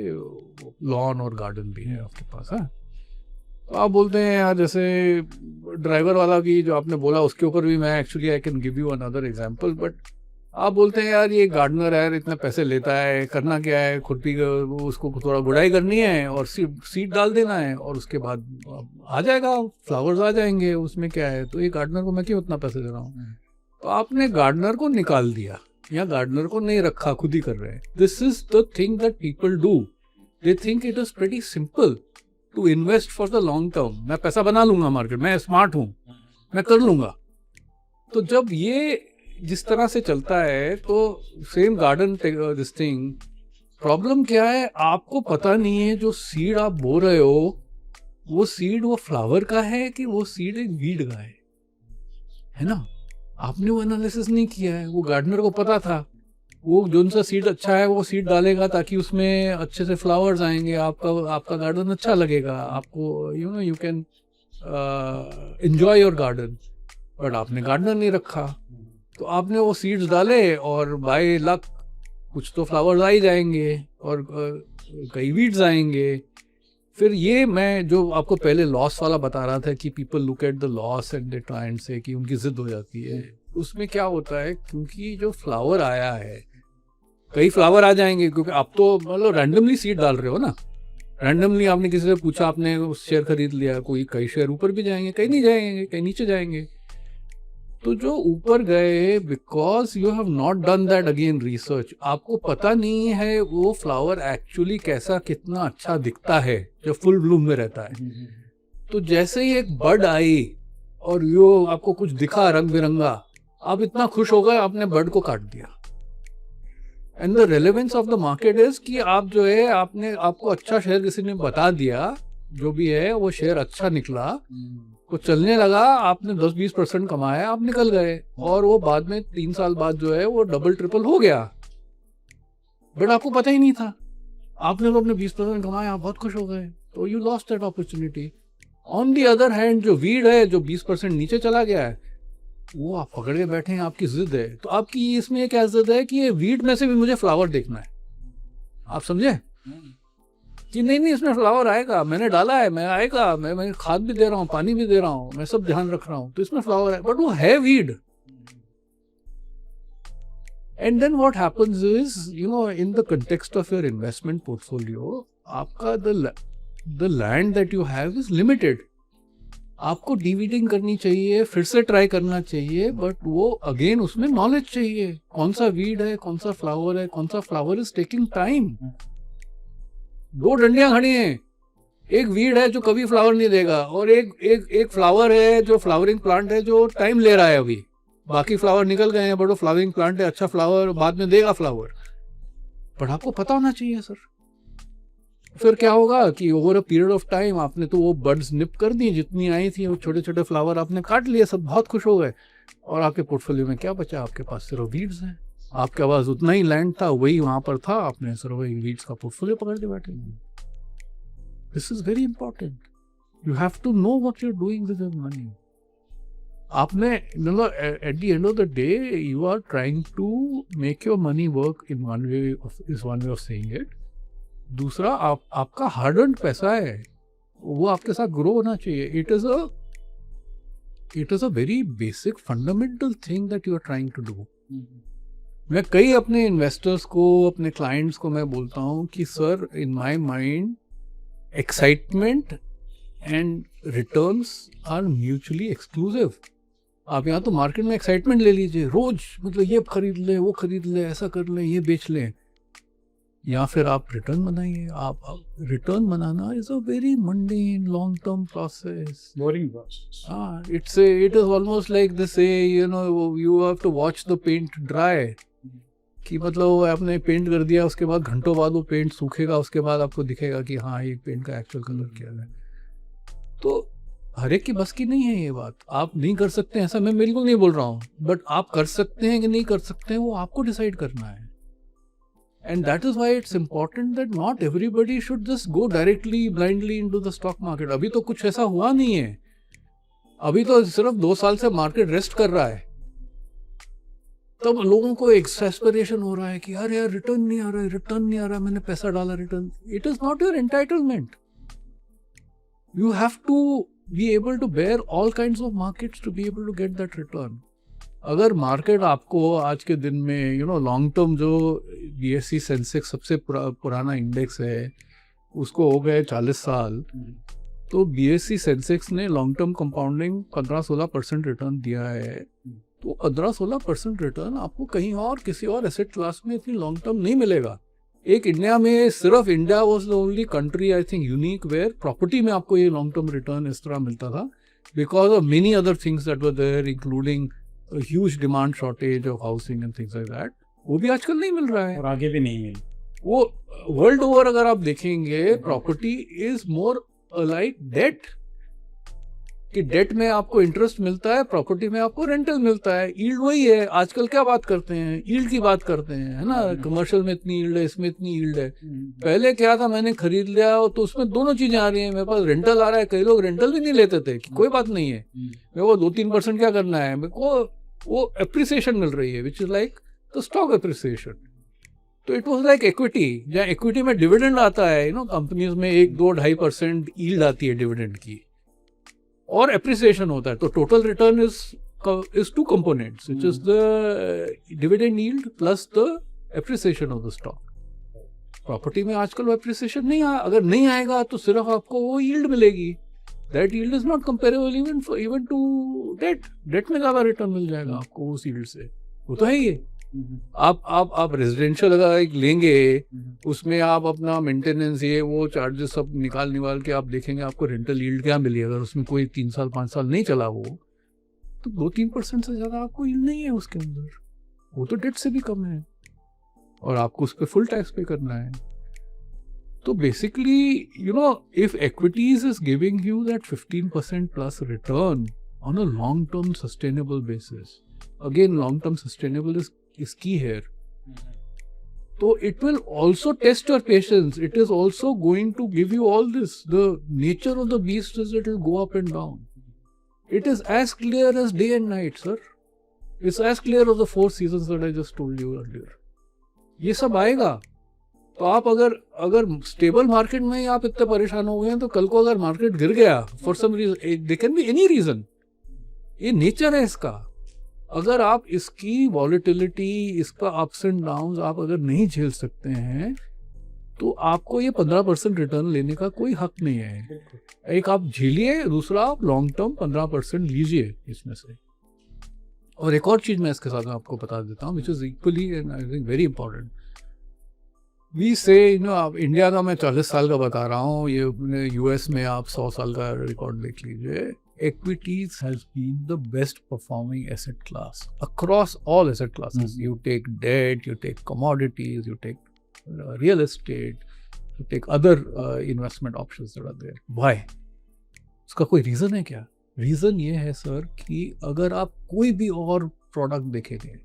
Speaker 2: लॉन और गार्डन भी है आपके पास, है? तो आप बोलते हैं यार, जैसे ड्राइवर वाला भी जो आपने बोला उसके ऊपर भी मैं actually I can give you another example, but आप बोलते हैं यार ये गार्डनर है, इतना पैसे लेता है, करना क्या है, खुरपी वो उसको थोड़ा गुड़ाई करनी है और सीड डाल देना है और उसके बाद आ जाएगा, फ्लावर्स आ जाएंगे, उसमें क्या है, तो ये गार्डनर को मैं क्यों उतना पैसे दे रहा हूँ? तो आपने गार्डनर को निकाल दिया या गार्डनर को नहीं रखा, खुद ही कर रहे हैं। This is the thing that people do. They think it is pretty simple to invest for the long term. मैं पैसा बना लूंगा मार्केट, मैं स्मार्ट हूँ, मैं कर लूंगा। तो जब ये जिस तरह से चलता है तो same garden this thing, problem क्या है, आपको पता नहीं है जो सीड आप बो रहे हो वो सीड वो फ्लावर का है कि वो सीड एक वीड का है ना? आपने वो एनालिसिस नहीं किया है। वो गार्डनर को पता था वो जो सा सीड अच्छा है वो सीड डालेगा ताकि उसमें अच्छे से फ्लावर्स आएंगे, आपका गार्डन अच्छा लगेगा, आपको you can enjoy your garden. But आपने गार्डनर नहीं रखा, तो आपने वो सीड्स डाले और बाय लक कुछ तो फ्लावर्स आ ही जाएंगे और कई वीड्स आएंगे। फिर ये मैं जो आपको पहले लॉस वाला बता रहा था कि people look at the loss and they try and से कि उनकी जिद हो जाती है। उसमें क्या होता है, क्योंकि जो फ्लावर आया है, कई फ्लावर आ जाएंगे, क्योंकि आप तो मतलब रैंडमली सीड डाल रहे हो ना, रैंडमली आपने किसी से पूछा, आपने शेयर खरीद लिया, कोई कई शेयर ऊपर भी जाएंगे, कई नहीं जाएंगे, कई नीचे जाएंगे। तो जो ऊपर गए, because you have not done that again research, आपको पता नहीं है वो फ्लावर एक्चुअली कैसा कितना अच्छा दिखता है जो फुल ब्लूम में रहता है। तो जैसे ही एक बर्ड आई और यो आपको कुछ दिखा रंग बिरंगा, आप इतना खुश हो गए, आपने बर्ड को काट दिया। And the relevance of the market is कि आप जो है आपको अच्छा शेयर किसी ने बता दिया, जो भी है वो शेयर अच्छा निकला, वो चलने लगा, आपने 10-20% कमाया, आप निकल गए, और वो बाद में 3 साल बाद जो है वो डबल ट्रिपल हो गया, बट आपको पता ही नहीं था। आपने तो अपने 20% कमाया, आप बहुत खुश हो गए, तो you lost that opportunity. On the other hand जो वीड है, जो 20% नीचे चला गया है, वो आप पकड़ के बैठे हैं, आपकी जिद है। तो आपकी इसमें क्या जिद है कि ये वीड में से भी मुझे फ्लावर देखना है। आप समझे कि नहीं इसमें फ्लावर आएगा, मैंने डाला है, मैं आएगा, मैं खाद भी दे रहा हूँ, पानी भी दे रहा हूँ, मैं सब ध्यान रख रहा हूँ, तो इसमें फ्लावर है, बट वो है वीड। And then what happens is, in the context of your investment portfolio, आपका the land that you have is limited. आपको डिवीडिंग करनी चाहिए, फिर से ट्राई करना चाहिए, बट वो अगेन उसमें नॉलेज चाहिए, कौन सा वीड है, कौन सा फ्लावर है, कौन सा फ्लावर इज टेकिंग टाइम। 2 डंडियां खड़ी हैं, एक वीड है जो कभी फ्लावर नहीं देगा, और एक फ्लावर है जो फ्लावरिंग प्लांट है जो टाइम ले रहा है अभी। बाकी फ्लावर निकल गए हैं, बट वो फ्लावरिंग प्लांट है, अच्छा फ्लावर बाद में देगा फ्लावर, बट आपको पता होना चाहिए सर। फिर क्या होगा कि over a period of time आपने तो वो बर्ड्स निप कर दी, जितनी आई थी वो छोटे छोटे फ्लावर आपने काट लिए, सब बहुत खुश हो गए, और आपके पोर्टफोलियो में क्या बचा? आपके पास सिर्फ वीड्स हैं। आपके पास उतना ही लैंड था, वही वहाँ पर था, आपने सिर्फ वही वीड्स का पोर्टफोलियो पकड़ के बैठे। This is very important. You have to know what you are doing with your money. आपने मतलब at the end of the day you are trying to make your money work in one way, is one way of saying it. दूसरा, आपका hard earned पैसा है, वो आपके साथ grow होना चाहिए। It is a very basic fundamental thing that you are trying to do. मैं कई अपने इन्वेस्टर्स को, अपने क्लाइंट्स को मैं बोलता हूँ कि sir, in my mind excitement and returns are mutually exclusive. आप यहाँ तो मार्केट में एक्साइटमेंट ले लीजिए रोज, मतलब ये खरीद ले, वो खरीद ले, ऐसा कर ले, ये बेच ले, या फिर आप रिटर्न बनाइए। आप रिटर्न बनाना is a very mundane long term process,
Speaker 1: boring process.
Speaker 2: It is almost like this, you know, you have to watch the paint dry. कि मतलब आपने पेंट कर दिया, उसके बाद घंटों बाद वो पेंट सूखेगा, उसके बाद आपको दिखेगा कि हाँ, ये पेंट का एक्चुअल कलर क्या है। तो हर एक की बस की नहीं है ये बात। आप नहीं कर सकते ऐसा मैं बिल्कुल नहीं बोल रहा हूँ, बट आप कर सकते हैं कि नहीं कर सकते हैं, वो आपको डिसाइड करना है। And that is why it's important that not everybody should just go directly blindly into the stock market. अभी तो कुछ ऐसा हुआ नहीं है, अभी तो सिर्फ 2 साल से मार्केट रेस्ट कर रहा है। तब लोगों को एक्सपेक्टेशन हो रहा है कि यार रिटर्न नहीं आ रहा है, रिटर्न नहीं आ रहा है, मैंने पैसा डाला return. It is not your entitlement. You have to be able to bear all kinds of markets to be able to get that return. अगर मार्केट आपको आज के दिन में लॉन्ग टर्म, जो BSE सेंसेक्स सबसे पुराना इंडेक्स है, उसको हो गए 40 साल, तो BSE सेंसेक्स ने लॉन्ग टर्म कंपाउंडिंग 15-16% रिटर्न दिया है। तो 15-16% रिटर्न आपको कहीं और किसी और एसेट क्लास में इतनी लॉन्ग टर्म नहीं मिलेगा। एक इंडिया में, सिर्फ India was the only country I think unique where property में आपको ये लॉन्ग टर्म रिटर्न इस तरह मिलता था, because of many other things that were there, including huge demand shortage of housing and things like that. वो भी आजकल नहीं मिल रहा है
Speaker 1: और आगे भी नहीं मिल।
Speaker 2: वो वर्ल्ड ओवर अगर आप देखेंगे, property is more like debt, कि डेट में आपको इंटरेस्ट मिलता है, प्रॉपर्टी में आपको रेंटल मिलता है। यील्ड वही है। आजकल क्या बात करते हैं, यील्ड की बात करते हैं, है ना। कमर्शियल में इतनी यील्ड है, इसमें इतनी यील्ड है। पहले क्या था, मैंने खरीद लिया तो उसमें दोनों चीजें आ रही हैं, मेरे पास रेंटल आ रहा है। कई लोग रेंटल भी नहीं लेते थे कि कोई बात नहीं है, मेरे को 2-3% क्या करना है, मेरे को वो एप्रिसिएशन मिल रही है, which is like the stock appreciation. तो इट वॉज लाइक इक्विटी, जहाँ इक्विटी में डिविडेंड आता है, कंपनीज में 1-2-2.5% यील्ड आती है डिविडेंड की, और एप्रिसिएशन होता है। तो total return is 2 components, which is the dividend yield plus the appreciation of the stock. Property में आजकल वो एप्रिसिएशन नहीं अगर नहीं आएगा तो सिर्फ आपको वो यील्ड मिलेगी। That yield is not comparable even to debt. Debt में ज़्यादा रिटर्न मिल जाएगा आपको उस यील्ड से, वो तो है ही। आप रेजिडेंशियल अगर एक लेंगे, उसमें आप अपना मेंटेनेंस, ये वो चार्जेस सब निकाल के आप देखेंगे आपको रेंटल यील्ड क्या मिली। अगर उसमें कोई 3 साल 5 साल नहीं चला वो, तो 2-3% से ज़्यादा आपको यील्ड नहीं है उसके अंदर। वो तो डेट से भी कम है, और आपको उस पर फुल टैक्स पे करना है। तो basically if equities is giving you that 15% plus return on a long term sustainable basis, again long term sustainable is key here. So it will also test your patience. It is also going to give you all this. The nature of the beast is it will go up and down. It is as clear as day and night, sir. It's as clear as the 4 seasons that I just told you earlier. ये सब आएगा। तो आप अगर stable market में ही आप इतने परेशान हो गए हैं, तो कल को अगर मार्केट गिर गया for some reason, they can be any reason, ये नेचर है इसका। अगर आप इसकी वॉलेटिलिटी, इसका अप्स एंड डाउन्स आप अगर नहीं झेल सकते हैं, तो आपको ये 15% रिटर्न लेने का कोई हक नहीं है। एक आप झेलिए, दूसरा आप लॉन्ग टर्म 15% लीजिए इसमें से। और एक और चीज मैं इसके साथ आपको बता देता हूँ, which is equally and I think very important. We say आप इंडिया का मैं 40 साल का बता रहा हूँ, ये यूएस में आप 100 साल का रिकॉर्ड देख लीजिए। Equities has been the best performing asset class across all asset classes. You take debt, you take commodities, you take real estate, you take other investment options that are there. Why? उसका कोई reason है क्या? Reason ये है sir कि अगर आप कोई भी और प्रोडक्ट देखेंगे,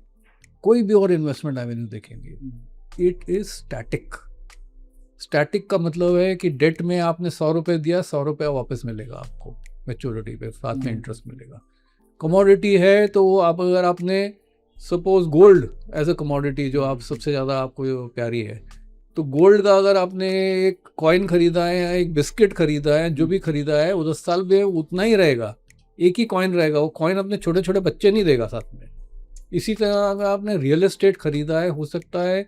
Speaker 2: कोई भी और इन्वेस्टमेंट एवेन्यू देखेंगे, इट इज़ स्टैटिक। स्टैटिक का मतलब है कि डेट में आपने 100 रुपये दिया, 100 रुपया वापस मिलेगा आपको मैच्योरिटी पे, साथ में इंटरेस्ट मिलेगा। कमोडिटी है तो वो आप अगर आपने suppose gold as a commodity जो आप सबसे ज़्यादा आपको प्यारी है, तो गोल्ड का अगर आपने एक कॉइन खरीदा है या एक बिस्किट खरीदा है, जो भी खरीदा है, वो 10 साल में उतना ही रहेगा, एक ही कॉइन रहेगा। वो कॉइन अपने छोटे छोटे बच्चे नहीं देगा साथ में। इसी तरह अगर आपने रियल एस्टेट खरीदा है, हो सकता है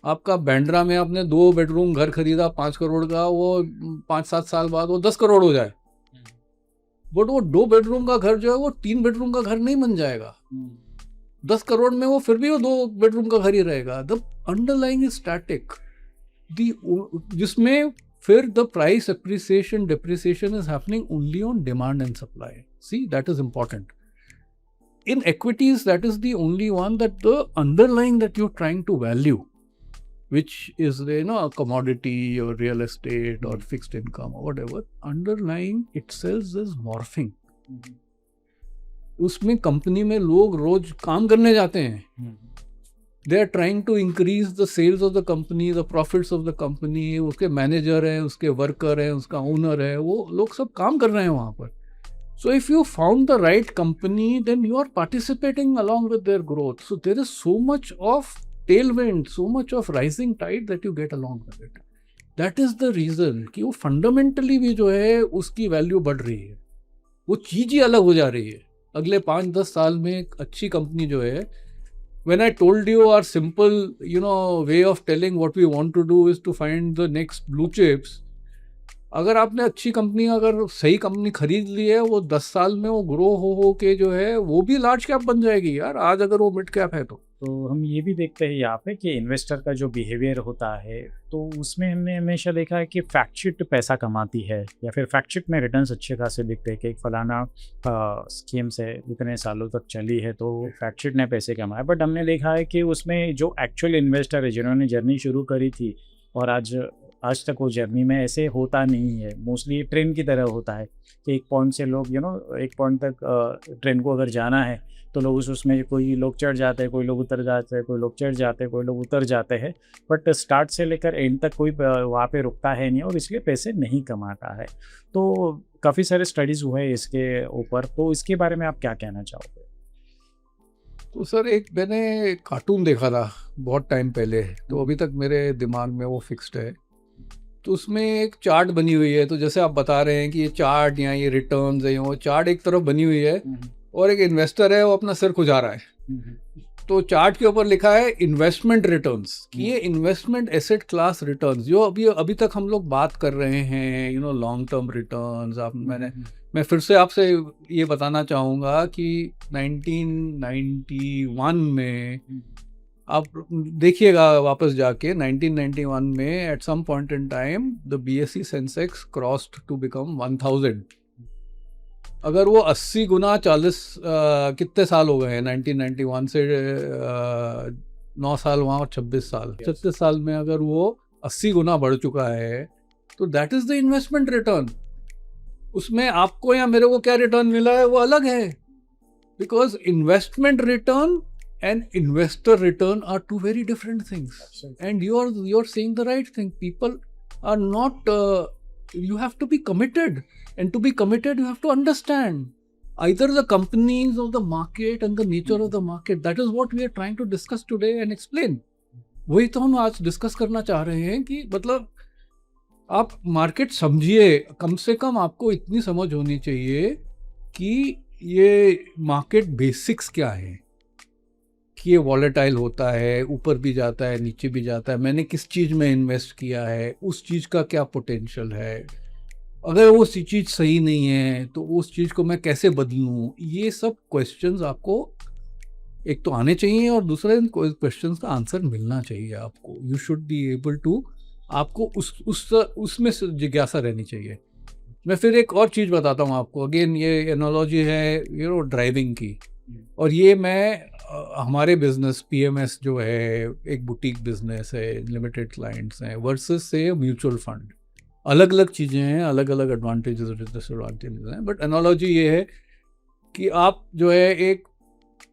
Speaker 2: आपका बैंड्रा में आपने 2 बेडरूम घर खरीदा 5 करोड़ का, वो 5-7 साल बाद वो 10 करोड़ हो जाए, बट वो 2 बेडरूम का घर जो है वो 3 बेडरूम का घर नहीं बन जाएगा। 10 करोड़ में वो फिर भी वो 2 बेडरूम का घर ही रहेगा। द अंडरलाइंग इज स्टैटिक, जिसमें फिर the price appreciation depreciation is happening only on demand and supply. See that is important. In equities, that is the only one that the underlying that you're trying to value, which is a commodity or real estate or fixed income or whatever, underlying itself is morphing. उसमें company में लोग रोज काम करने जाते हैं। They are trying to increase the sales of the company, the profits of the company. उसके manager हैं, उसके वर्कर हैं, उसका ओनर है, वो लोग सब काम कर रहे हैं वहाँ पर। So if you found the right company, then you are participating along with their growth. So there is so much of tailwind, so much of rising tide that you get along with it. That is the reason कि वो fundamentally भी जो है उसकी value बढ़ रही है, वो चीज़ ही अलग हो जा रही है। अगले 5-10 साल में एक अच्छी कंपनी जो है, when I told you our simple way of telling what we want to do is to find the next blue chips, अगर आपने अच्छी कंपनी, अगर सही कंपनी खरीद ली है, वो 10 साल में वो ग्रो हो के जो है वो भी लार्ज कैप बन जाएगी यार, आज अगर वो मिड कैप है तो
Speaker 1: हम ये भी देखते हैं यहाँ पे कि इन्वेस्टर का जो बिहेवियर होता है, तो उसमें हमने हमेशा देखा है कि फैक्ट शीट पैसा कमाती है, या फिर फैक्ट शीट में रिटर्न्स अच्छे खासे दिखते हैं कि एक फलाना स्कीम से इतने सालों तक चली है तो फैक्ट शीट ने पैसे कमाए। बट हमने देखा है कि उसमें जो एक्चुअल इन्वेस्टर है, जिन्होंने जर्नी शुरू करी थी और आज तक वो जर्नी में ऐसे होता नहीं है। मोस्टली ट्रेन की तरह होता है कि एक पॉइंट से लोग एक पॉइंट तक ट्रेन को अगर जाना है तो लोग उसमें कोई लोग चढ़ जाते हैं, कोई लोग उतर जाते हैं, कोई लोग चढ़ जाते हैं, कोई लोग उतर जाते हैं, बट स्टार्ट से लेकर एंड तक कोई वहाँ पे रुकता है नहीं और इसलिए पैसे नहीं कमाता है। तो काफ़ी सारे स्टडीज़ हुए इसके ऊपर, तो इसके बारे में आप क्या कहना चाहोगे?
Speaker 2: तो सर एक मैंने कार्टून देखा था बहुत टाइम पहले, तो अभी तक मेरे दिमाग में वो फिक्स्ड है। तो उसमें एक चार्ट बनी हुई है, तो जैसे आप बता रहे हैं कि ये चार्ट या ये रिटर्न्स है, वो चार्ट एक तरफ बनी हुई है और एक इन्वेस्टर है वो अपना सिर खुजा रहा है। तो चार्ट के ऊपर लिखा है इन्वेस्टमेंट रिटर्न्स, कि ये इन्वेस्टमेंट एसेट क्लास रिटर्न्स जो अभी तक हम लोग बात कर रहे हैं, लॉन्ग टर्म रिटर्न्स। मैं फिर से आपसे ये बताना चाहूँगा कि 1991 में आप देखिएगा वापस जाके, 1991 में at some point in time the BSE Sensex crossed to become 1000। अगर वो 80 गुना 40 कितने साल हो गए हैं 1991 से 9 साल वहाँ और 26 साल 36 साल में अगर वो 80 गुना बढ़ चुका है, तो that is the investment return. उसमें आपको या मेरे को क्या रिटर्न मिला है वो अलग है, because investment return and investor return are two very different things. Absolutely. And you're saying the right thing. People are not you have to be committed, and to be committed you have to understand either the companies or the market and the nature of the market. That is what we are trying to discuss today and explain. वही तो हम आज discuss करना चाह रहे हैं कि मतलब आप मार्केट समझिए, कम से कम आपको इतनी समझ होनी चाहिए कि ये मार्केट बेसिक्स क्या है, कि ये वॉलेटाइल होता है, ऊपर भी जाता है, नीचे भी जाता है, मैंने किस चीज़ में इन्वेस्ट किया है, उस चीज़ का क्या पोटेंशियल है, अगर वो चीज़ सही नहीं है तो उस चीज़ को मैं कैसे बदलूँ। ये सब क्वेश्चंस आपको एक तो आने चाहिए और दूसरा इन क्वेश्चंस का आंसर मिलना चाहिए आपको। You should be able to, आपको उसमें जिज्ञासा रहनी चाहिए। मैं फिर एक और चीज़ बताता हूँ आपको, अगेन ये एनालॉजी है ड्राइविंग की, और ये मैं हमारे बिजनेस PMS जो है एक बुटीक बिजनेस है, लिमिटेड क्लाइंट्स हैं, वर्सेस से म्यूचुअल फंड। अलग अलग चीज़ें हैं, अलग अलग एडवांटेजेस और डिसएडवांटेजेस हैं, बट एनालॉजी ये है कि आप जो है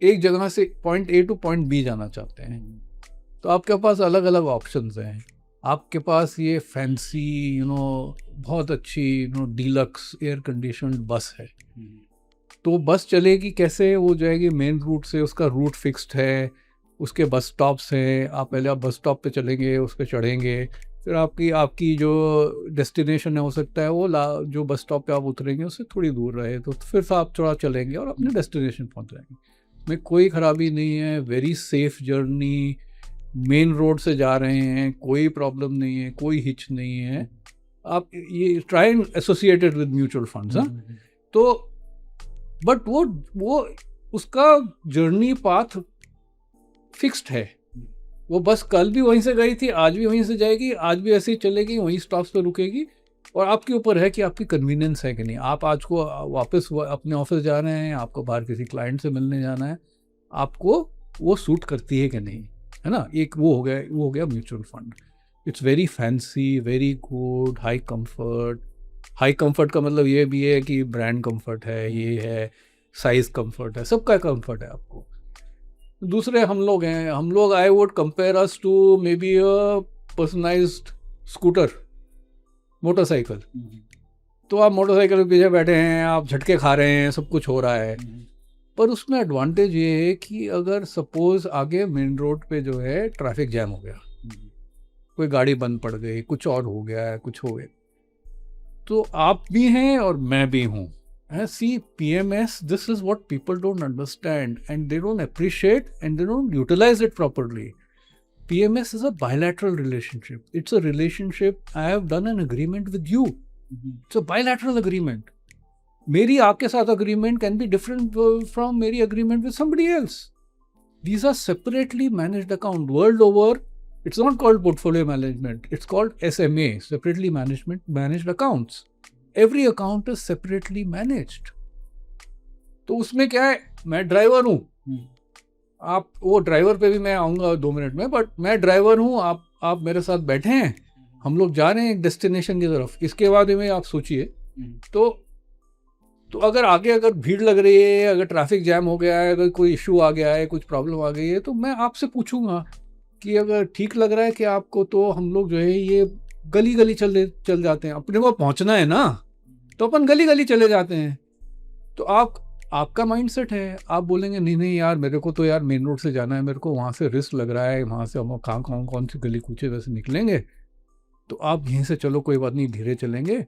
Speaker 2: एक जगह से point A to point B जाना चाहते हैं, तो आपके पास अलग अलग ऑप्शंस हैं। आपके पास ये फैंसी बहुत अच्छी डीलक्स एयर कंडीशनड बस है, तो बस चलेगी कैसे? वो जाएगी मेन रूट से, उसका रूट फिक्स्ड है, उसके बस स्टॉप्स हैं। आप पहले बस स्टॉप पे चलेंगे, उस पर चढ़ेंगे, फिर आपकी जो डेस्टिनेशन है हो सकता है वो जो बस स्टॉप पे आप उतरेंगे उससे थोड़ी दूर रहे, तो फिर से आप थोड़ा चलेंगे और अपने डेस्टिनेशन पहुंच जाएंगे। में कोई ख़राबी नहीं है, very safe journey, main road से जा रहे हैं, कोई प्रॉब्लम नहीं है, कोई हिच नहीं है। आप ये try and associated with mutual funds, हाँ। तो बट वो उसका जर्नी पाथ फिक्स्ड है। वो बस कल भी वहीं से गई थी, आज भी वहीं से जाएगी, आज भी ऐसे ही चलेगी, वहीं स्टॉप्स पे रुकेगी, और आपके ऊपर है कि आपकी कन्वीनियंस है कि नहीं। आप आज को वापस अपने ऑफिस जा रहे हैं, आपको बाहर किसी क्लाइंट से मिलने जाना है, आपको वो सूट करती है कि नहीं, है ना। एक वो हो गया mutual fund. It's very fancy, very good, high comfort. High comfort का मतलब ये भी है कि ब्रांड कंफर्ट है, ये है साइज कंफर्ट है, सबका कंफर्ट है आपको। दूसरे हम लोग I would compare us to maybe a personalised scooter, motorcycle. तो आप मोटरसाइकिल के पीछे बैठे हैं, आप झटके खा रहे हैं, सब कुछ हो रहा है, पर उसमें एडवांटेज ये है कि अगर सपोज आगे मेन रोड पे जो है ट्रैफिक जैम हो गया, कोई गाड़ी बंद पड़ गई, कुछ और हो गया है, कुछ हो गया, तो आप भी हैं और मैं भी हूँ। See, PMS, this is what people don't understand and they don't appreciate and they don't utilize it properly. PMS is a bilateral relationship. It's a relationship. I have done an agreement with you. It's a bilateral agreement. मेरी आपके साथ agreement can be different from मेरी agreement with somebody else. These are separately managed account. World over, it's not called portfolio management. It's called SMA, separately managed accounts. Every account is separately managed. तो उसमें क्या है, मैं driver हूँ, आप वो driver पे भी मैं आऊँगा 2 मिनट में, बट मैं ड्राइवर हूँ, आप मेरे साथ बैठे हैं, हम लोग जा रहे हैं एक डेस्टिनेशन की तरफ। इसके बाद में आप सोचिए, तो अगर भीड़ लग रही है, अगर ट्रैफिक जैम हो गया है, अगर कोई इशू आ गया है, कुछ प्रॉब्लम आ गई है, तो मैं आपसे पूछूंगा कि अगर ठीक लग रहा है कि आपको, तो हम लोग जो है ये गली गली चल जाते हैं। अपने को पहुंचना है ना, तो अपन गली गली चले जाते हैं। तो आपका माइंडसेट है, आप बोलेंगे नहीं यार, मेरे को तो यार मेन रोड से जाना है, मेरे को वहाँ से रिस्क लग रहा है, वहाँ से हम कौन सी गली कूचे वैसे निकलेंगे, तो आप यहीं से चलो, कोई बात नहीं, धीरे चलेंगे,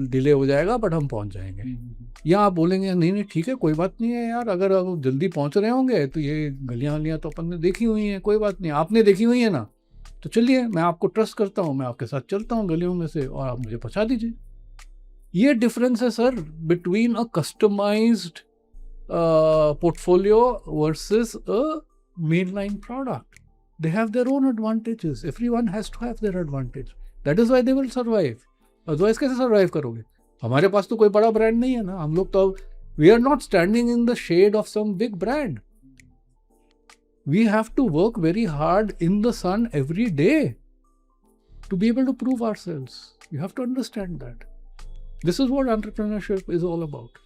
Speaker 2: डिले हो जाएगा बट हम पहुँच जाएंगे। या आप बोलेंगे नहीं ठीक है, कोई बात नहीं है यार, अगर आप जल्दी पहुँच रहे होंगे तो ये गलियाँ तो अपन ने देखी हुई हैं, कोई बात नहीं, आपने देखी हुई है ना, तो चलिए, मैं आपको ट्रस्ट करता हूँ, मैं आपके साथ चलता हूँ गलियों में से और आप मुझे पहुँचा दीजिए। ये डिफरेंस है sir between a customised portfolio versus a mainline product. They have their own advantages. Everyone has to have their advantage. That is why they will survive. Otherwise कैसे survive करोगे? हमारे पास तो कोई बड़ा ब्रांड नहीं है ना, हम लोग तो we are not standing in the shade of some big brand. We have to work very hard in the sun every day to be able to prove ourselves. You have to understand that. This is what entrepreneurship is all about.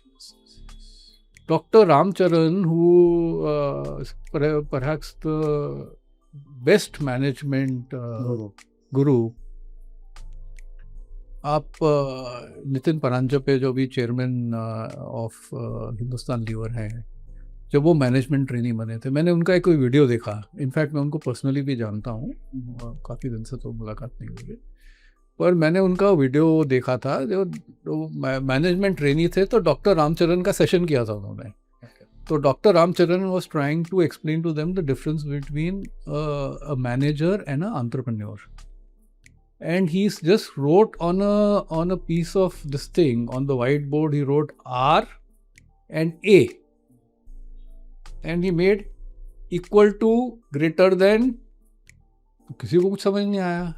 Speaker 2: Dr. Ramcharan, who is perhaps the best management guru, आप नितिन परांजपे जो भी chairman of Hindustan liver हैं, जब वो management trainee बने थे, मैंने उनका एक कोई वीडियो देखा। इनफैक्ट मैं उनको पर्सनली भी जानता हूँ, काफ़ी दिन से तो मुलाकात नहीं हुई, पर मैंने उनका वीडियो देखा था। जो मैनेजमेंट ट्रेनी थे, तो डॉक्टर रामचरण का सेशन किया था उन्होंने। तो doctor Ramcharan was trying to explain to them the difference between a manager and a entrepreneur, and he just wrote on a piece of this thing on the whiteboard. He wrote R and A, and he made equal to, greater than. किसी को कुछ समझ नहीं आया,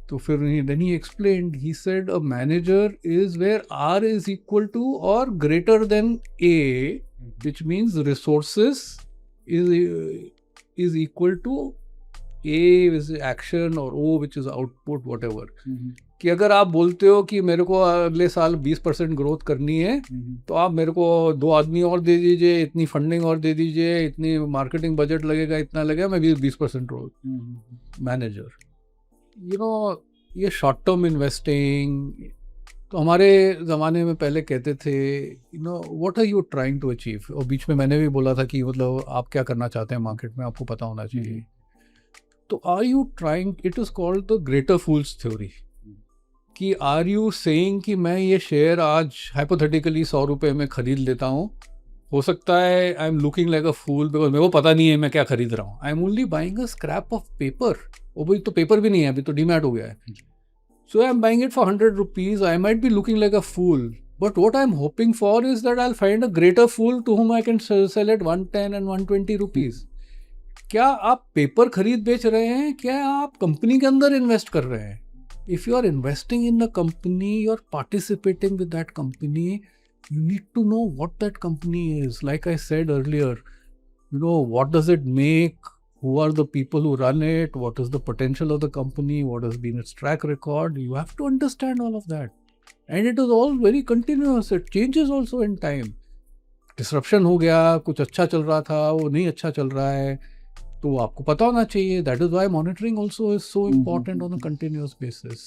Speaker 2: तो फिर then he explained. He said a manager is where R is equal to or greater than A, which means resources is equal to A is action और O which is output whatever, कि अगर आप बोलते हो कि मेरे को अगले साल 20% ग्रोथ करनी है, तो आप मेरे को 2 आदमी और दे दीजिए, इतनी फंडिंग और दे दीजिए, इतनी मार्केटिंग बजट लगेगा, इतना लगेगा, मैं 20% ग्रोथ मैनेजर। ये शॉर्ट टर्म इन्वेस्टिंग, तो हमारे ज़माने में पहले कहते थे what are you trying to achieve, और बीच में मैंने भी बोला था कि मतलब आप क्या करना चाहते हैं मार्केट में, आपको पता होना चाहिए। तो are you trying, it is called the greater fools theory, कि आर यू सेइंग कि मैं ये शेयर आज हाइपोथेटिकली 100 रुपये में ख़रीद लेता हूँ, हो सकता है I am looking like a fool because मेरे को पता नहीं है मैं क्या खरीद रहा हूँ, I am only buying a scrap of paper, वो भाई तो पेपर भी नहीं है, अभी तो डीमैट हो गया है, so I am buying it for 100 rupees, I might be looking like a fool, but what I am hoping for is that I will find a greater fool to whom I can sell at 110 and 120 rupees. क्या आप paper खरीद बेच रहे हैं, क्या आप company के अंदर इन्वेस्ट कर रहे हैं? If you are investing in the company, you are participating with that company, you need to know what that company is. Like I said earlier, what does it make? Who are the people who run it? What is the potential of the company? What has been its track record? You have to understand all of that. And it is all very continuous. It changes also in time. Disruption हो गया, कुछ अच्छा चल रहा था, वो नहीं अच्छा चल रहा है, तो आपको पता होना चाहिए। That is why monitoring also is so important on a continuous basis.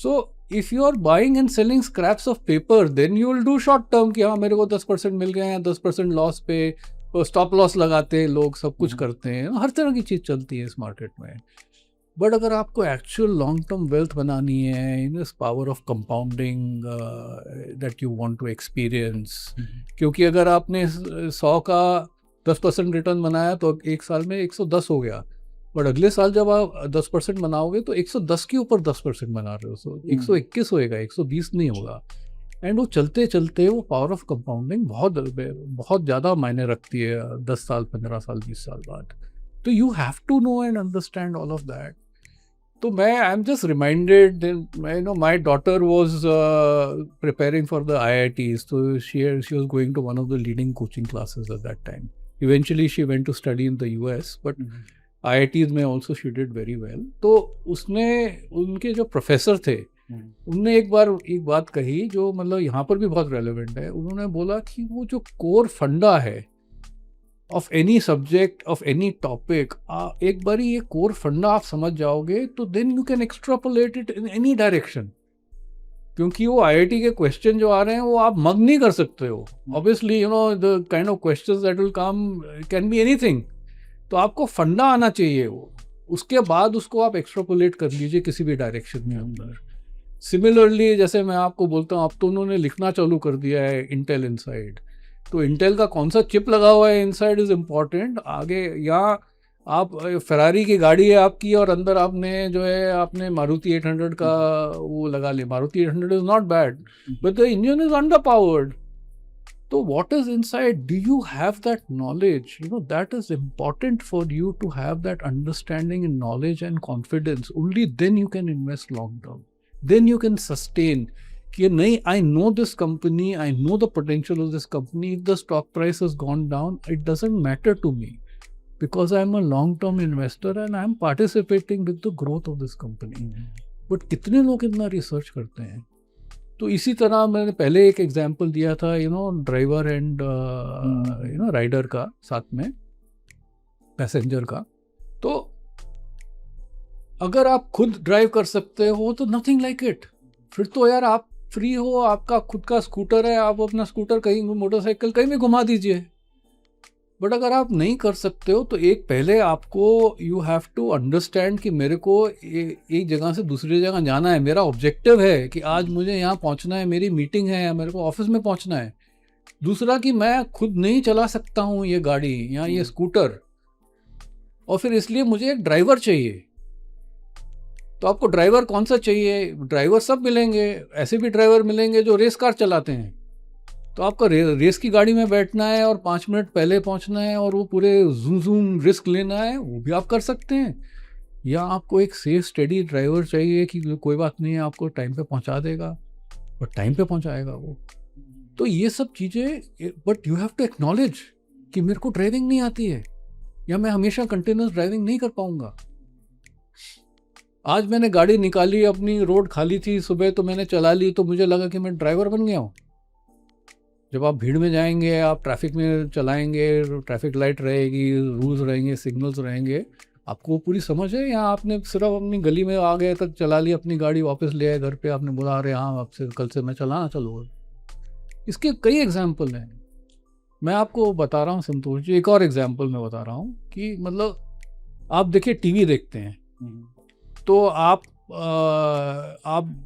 Speaker 2: So if you are buying and selling scraps of paper, then you will do short term कि हाँ मेरे को 10% मिल गए हैं, 10% लॉस पे, तो स्टॉप लॉस लगाते हैं लोग, सब कुछ करते हैं, हर तरह की चीज़ चलती है इस मार्केट में। बट अगर आपको एक्चुअल लॉन्ग टर्म वेल्थ बनानी है, in this power of compounding that you want to experience, क्योंकि अगर आपने 100 का 10% रिटर्न बनाया तो एक साल में 110 हो गया, बट अगले साल जब आप 10% बनाओगे तो 110 के ऊपर 10% बना रहे हो, सो 121 होएगा, 120 नहीं होगा। एंड वो चलते चलते वो पावर ऑफ कंपाउंडिंग बहुत ज़्यादा मायने रखती है 10 साल, 15 साल, 20 साल बाद। तो you have to know and understand all of that. तो मैं I am just reminded, my daughter was preparing for the IITs, तो she was going to one of the leading coaching classes at that time. Eventually she went to study in the US, but IITs में also she did very well. तो उसने, उनके जो professor थे, उनने एक बात कही जो मतलब यहाँ पर भी बहुत रेलेवेंट है। उन्होंने बोला कि वो जो कोर फंडा है of any subject, of any topic, एक बार ये कोर फंडा आप समझ जाओगे तो then you can extrapolate it in any direction, क्योंकि वो IIT के क्वेश्चन जो आ रहे हैं वो आप मग नहीं कर सकते हो। Obviously the kind of questions that will come can be anything, तो आपको फंडा आना चाहिए वो, उसके बाद उसको आप एक्सट्रापोलेट कर लीजिए किसी भी डायरेक्शन में अंदर। सिमिलरली जैसे मैं आपको बोलता हूँ, अब तो उन्होंने लिखना चालू कर दिया है इंटेल इनसाइड, तो इंटेल का कौन सा चिप लगा हुआ है इनसाइड इज़ इम्पॉर्टेंट। आगे यहाँ आप फरारी की गाड़ी है आपकी और अंदर आपने जो है आपने मारुति 800 का वो लगा लिया, Maruti 800 is not bad but the engine is under powered. तो what is inside, do you have that knowledge? That is important for you to have that understanding and knowledge and confidence. Only then you can invest long term, then you can sustain कि नहीं, I know this company, I know the potential of this company, if the stock price has gone down it doesn't matter to me, because I am a long-term investor and I am participating with the growth of this company. But कितने लोग इतना research करते हैं? तो इसी तरह मैंने पहले एक एग्जांपल दिया था, ड्राइवर एंड राइडर का, साथ में पैसेंजर का। तो अगर आप खुद ड्राइव कर सकते हो तो नथिंग लाइक इट, फिर तो यार आप फ्री हो, आपका खुद का स्कूटर है, आप अपना स्कूटर कहीं, मोटरसाइकिल कहीं भी घुमा दीजिए। बट अगर आप नहीं कर सकते हो तो एक पहले आपको यू हैव टू अंडरस्टैंड कि मेरे को एक जगह से दूसरी जगह जाना है, मेरा ऑब्जेक्टिव है कि आज मुझे यहाँ पहुँचना है, मेरी मीटिंग है या मेरे को ऑफिस में पहुँचना है। दूसरा कि मैं खुद नहीं चला सकता हूँ ये गाड़ी या ये स्कूटर, और फिर इसलिए मुझे एक ड्राइवर चाहिए। तो आपको ड्राइवर कौन सा चाहिए? ड्राइवर सब मिलेंगे, ऐसे भी ड्राइवर मिलेंगे जो रेस कार चलाते हैं। तो आपका रेस की गाड़ी में बैठना है और 5 मिनट पहले पहुंचना है और वो पूरे जूम रिस्क लेना है, वो भी आप कर सकते हैं। या आपको एक सेफ स्टेडी ड्राइवर चाहिए कि कोई बात नहीं है, आपको टाइम पे पहुंचा देगा, और टाइम पे पहुंचाएगा वो। तो ये सब चीज़ें, but you have to acknowledge कि मेरे को ड्राइविंग नहीं आती है या मैं हमेशा कंटिन्यूस ड्राइविंग नहीं कर पाऊंगा। आज मैंने गाड़ी निकाली, अपनी रोड खाली थी सुबह, तो मैंने चला ली, तो मुझे लगा कि मैं ड्राइवर बन गया हूँ। जब आप भीड़ में जाएंगे, आप ट्रैफिक में चलाएंगे, ट्रैफिक लाइट रहेगी, रूल्स रहेंगे, सिग्नल्स रहेंगे, आपको पूरी समझ है, या आपने सिर्फ अपनी गली में आ गए तक चला ली अपनी गाड़ी, वापस ले आए घर पे, आपने बोला अरे हाँ अब से कल से मैं चलाना चलूँगा। इसके कई एग्जाम्पल हैं। मैं आपको बता रहा हूँ संतोष जी, एक और एग्जाम्पल मैं बता रहा हूँ कि मतलब आप देखिए टीवी देखते हैं, तो आप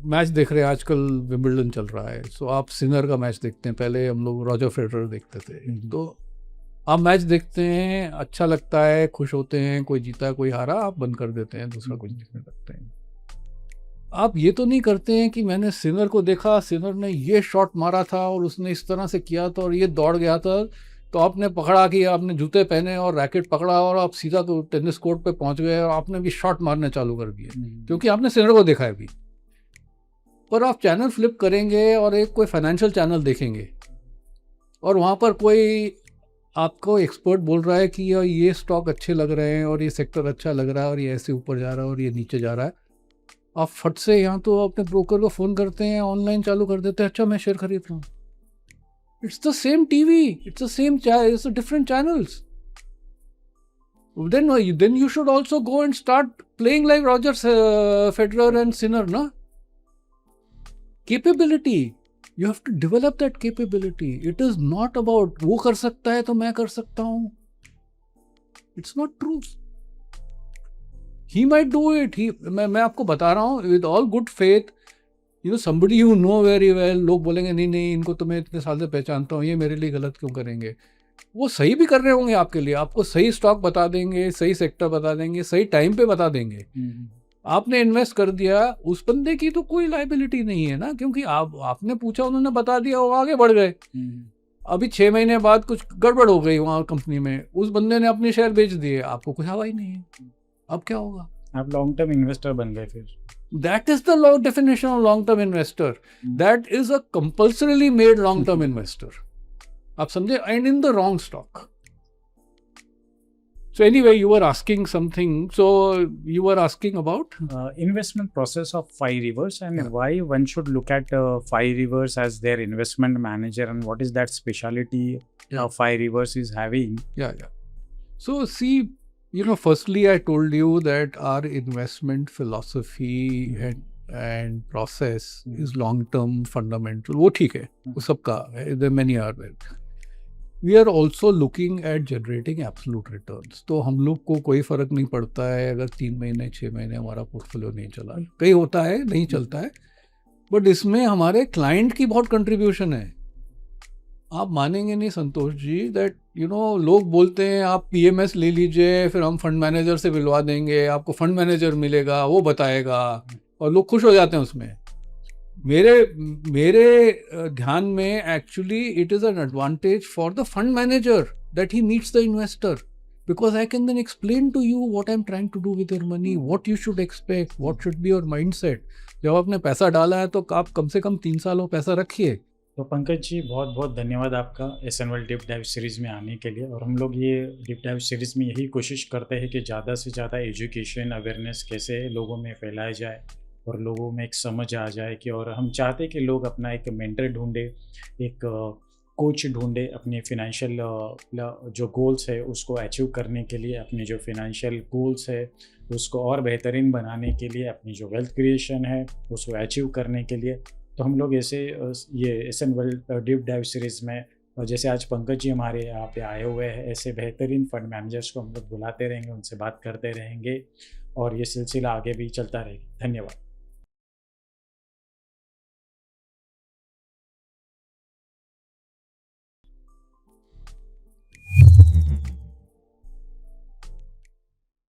Speaker 2: मैच देख रहे हैं, आजकल विंबलडन चल रहा है, सो आप सिनर का मैच देखते हैं। पहले हम लोग रॉजर फेडरर देखते थे। तो आप मैच देखते हैं, अच्छा लगता है, खुश होते हैं, कोई जीता कोई हारा, आप बंद कर देते हैं, दूसरा कुछ देखने लगते हैं। आप ये तो नहीं करते हैं कि मैंने सिनर को देखा, सिनर ने ये शॉट मारा था और उसने इस तरह से किया था और ये दौड़ गया था, तो आपने पकड़ा कि आपने जूते पहने और रैकेट पकड़ा और आप सीधा टेनिस कोर्ट पे पहुंच गए और आपने भी शॉट मारने चालू कर दिए, क्योंकि आपने सिनर को देखा है अभी। पर आप चैनल फ्लिप करेंगे और एक कोई फाइनेंशियल चैनल देखेंगे और वहाँ पर कोई आपको एक्सपर्ट बोल रहा है कि ये स्टॉक अच्छे लग रहे हैं और ये सेक्टर अच्छा लग रहा है और ये ऐसे ऊपर जा रहा है और ये नीचे जा रहा है, आप फट से यहाँ तो अपने ब्रोकर को फ़ोन करते हैं, ऑनलाइन चालू कर देते हैं, अच्छा मैं शेयर खरीद रहा हूँ। It's the same TV. It's the same channel. It's the different channels. Then you should also go and start playing like Roger Federer and Sinner, na? Capability. You have to develop that capability. It is not about वो कर सकता है तो मैं कर सकता हूँ. It's not true. He might do it. मैं आपको बता रहा हूँ with all good faith. somebody you know very well, लोग बोलेंगे नहीं इनको तो मैं इतने साल से पहचानता हूँ, ये मेरे लिए गलत क्यों करेंगे। वो सही भी कर रहे होंगे आपके लिए, आपको सही स्टॉक बता देंगे, सही सेक्टर बता देंगे, सही टाइम पे बता देंगे। आपने इन्वेस्ट कर दिया, उस बंदे की तो कोई लायबिलिटी नहीं है ना, क्योंकि आपने पूछा, उन्होंने बता दिया, वो आगे बढ़ गए। अभी 6 महीने बाद कुछ गड़बड़ हो गई वहाँ कंपनी में, उस बंदे ने अपने शेयर बेच दिए, आपको कुछ हवा ही नहीं है, अब क्या होगा? आप
Speaker 1: लॉन्ग टर्म इन्वेस्टर बन गए फिर।
Speaker 2: That is the definition of long-term investor. That is a compulsorily made long-term investor. आप समझे? And in the wrong stock. So anyway, you were asking something. So you were asking about
Speaker 1: investment process of Five Rivers and why one should look at Five Rivers as their investment manager and what is that specialty Five Rivers is having.
Speaker 2: Yeah. So see, firstly, I told you that our investment philosophy and process is long-term fundamental. वो ठीक है, वो सबका है. There many are there. We are also looking at generating absolute returns. तो हम लोग को कोई फर्क नहीं पड़ता है अगर 3 महीने 6 महीने हमारा पोर्टफोलियो नहीं चला, कहीं होता है नहीं चलता है, बट इसमें हमारे क्लाइंट की बहुत कंट्रीब्यूशन है। आप मानेंगे नहीं संतोष जी दैट लोग बोलते हैं आप पीएमएस ले लीजिए, फिर हम फंड मैनेजर से मिलवा देंगे, आपको फंड मैनेजर मिलेगा, वो बताएगा, और लोग खुश हो जाते हैं उसमें। मेरे ध्यान में actually it is an advantage for the fund manager that he meets the investor, because I can then explain to you what I am trying to do with your money, what you should expect, what should be your mindset. जब आपने पैसा डाला है तो आप कम से कम 3 साल वो पैसा रखिए।
Speaker 1: तो पंकज जी, बहुत बहुत धन्यवाद आपका एसएनवेल डीप डाइव सीरीज़ में आने के लिए। और हम लोग ये डीप डाइव सीरीज़ में यही कोशिश करते हैं कि ज़्यादा से ज़्यादा एजुकेशन अवेयरनेस कैसे लोगों में फैलाया जाए और लोगों में एक समझ आ जाए कि, और हम चाहते हैं कि लोग अपना एक मेंटर ढूंढे, एक कोच ढूंढे, अपने फिनेंशियल जो गोल्स है उसको अचीव करने के लिए, अपने जो फिनेंशियल गोल्स है उसको और बेहतरीन बनाने के लिए, अपनी जो वेल्थ क्रिएशन है उसको अचीव करने के लिए। तो हम लोग ऐसे ये एसएनवेल डीप डाइव सीरीज़ में, जैसे आज पंकज जी हमारे यहाँ पे आए हुए हैं, ऐसे बेहतरीन फंड मैनेजर्स को हम लोग बुलाते रहेंगे, उनसे बात करते रहेंगे और ये सिलसिला आगे भी चलता रहेगा। धन्यवाद।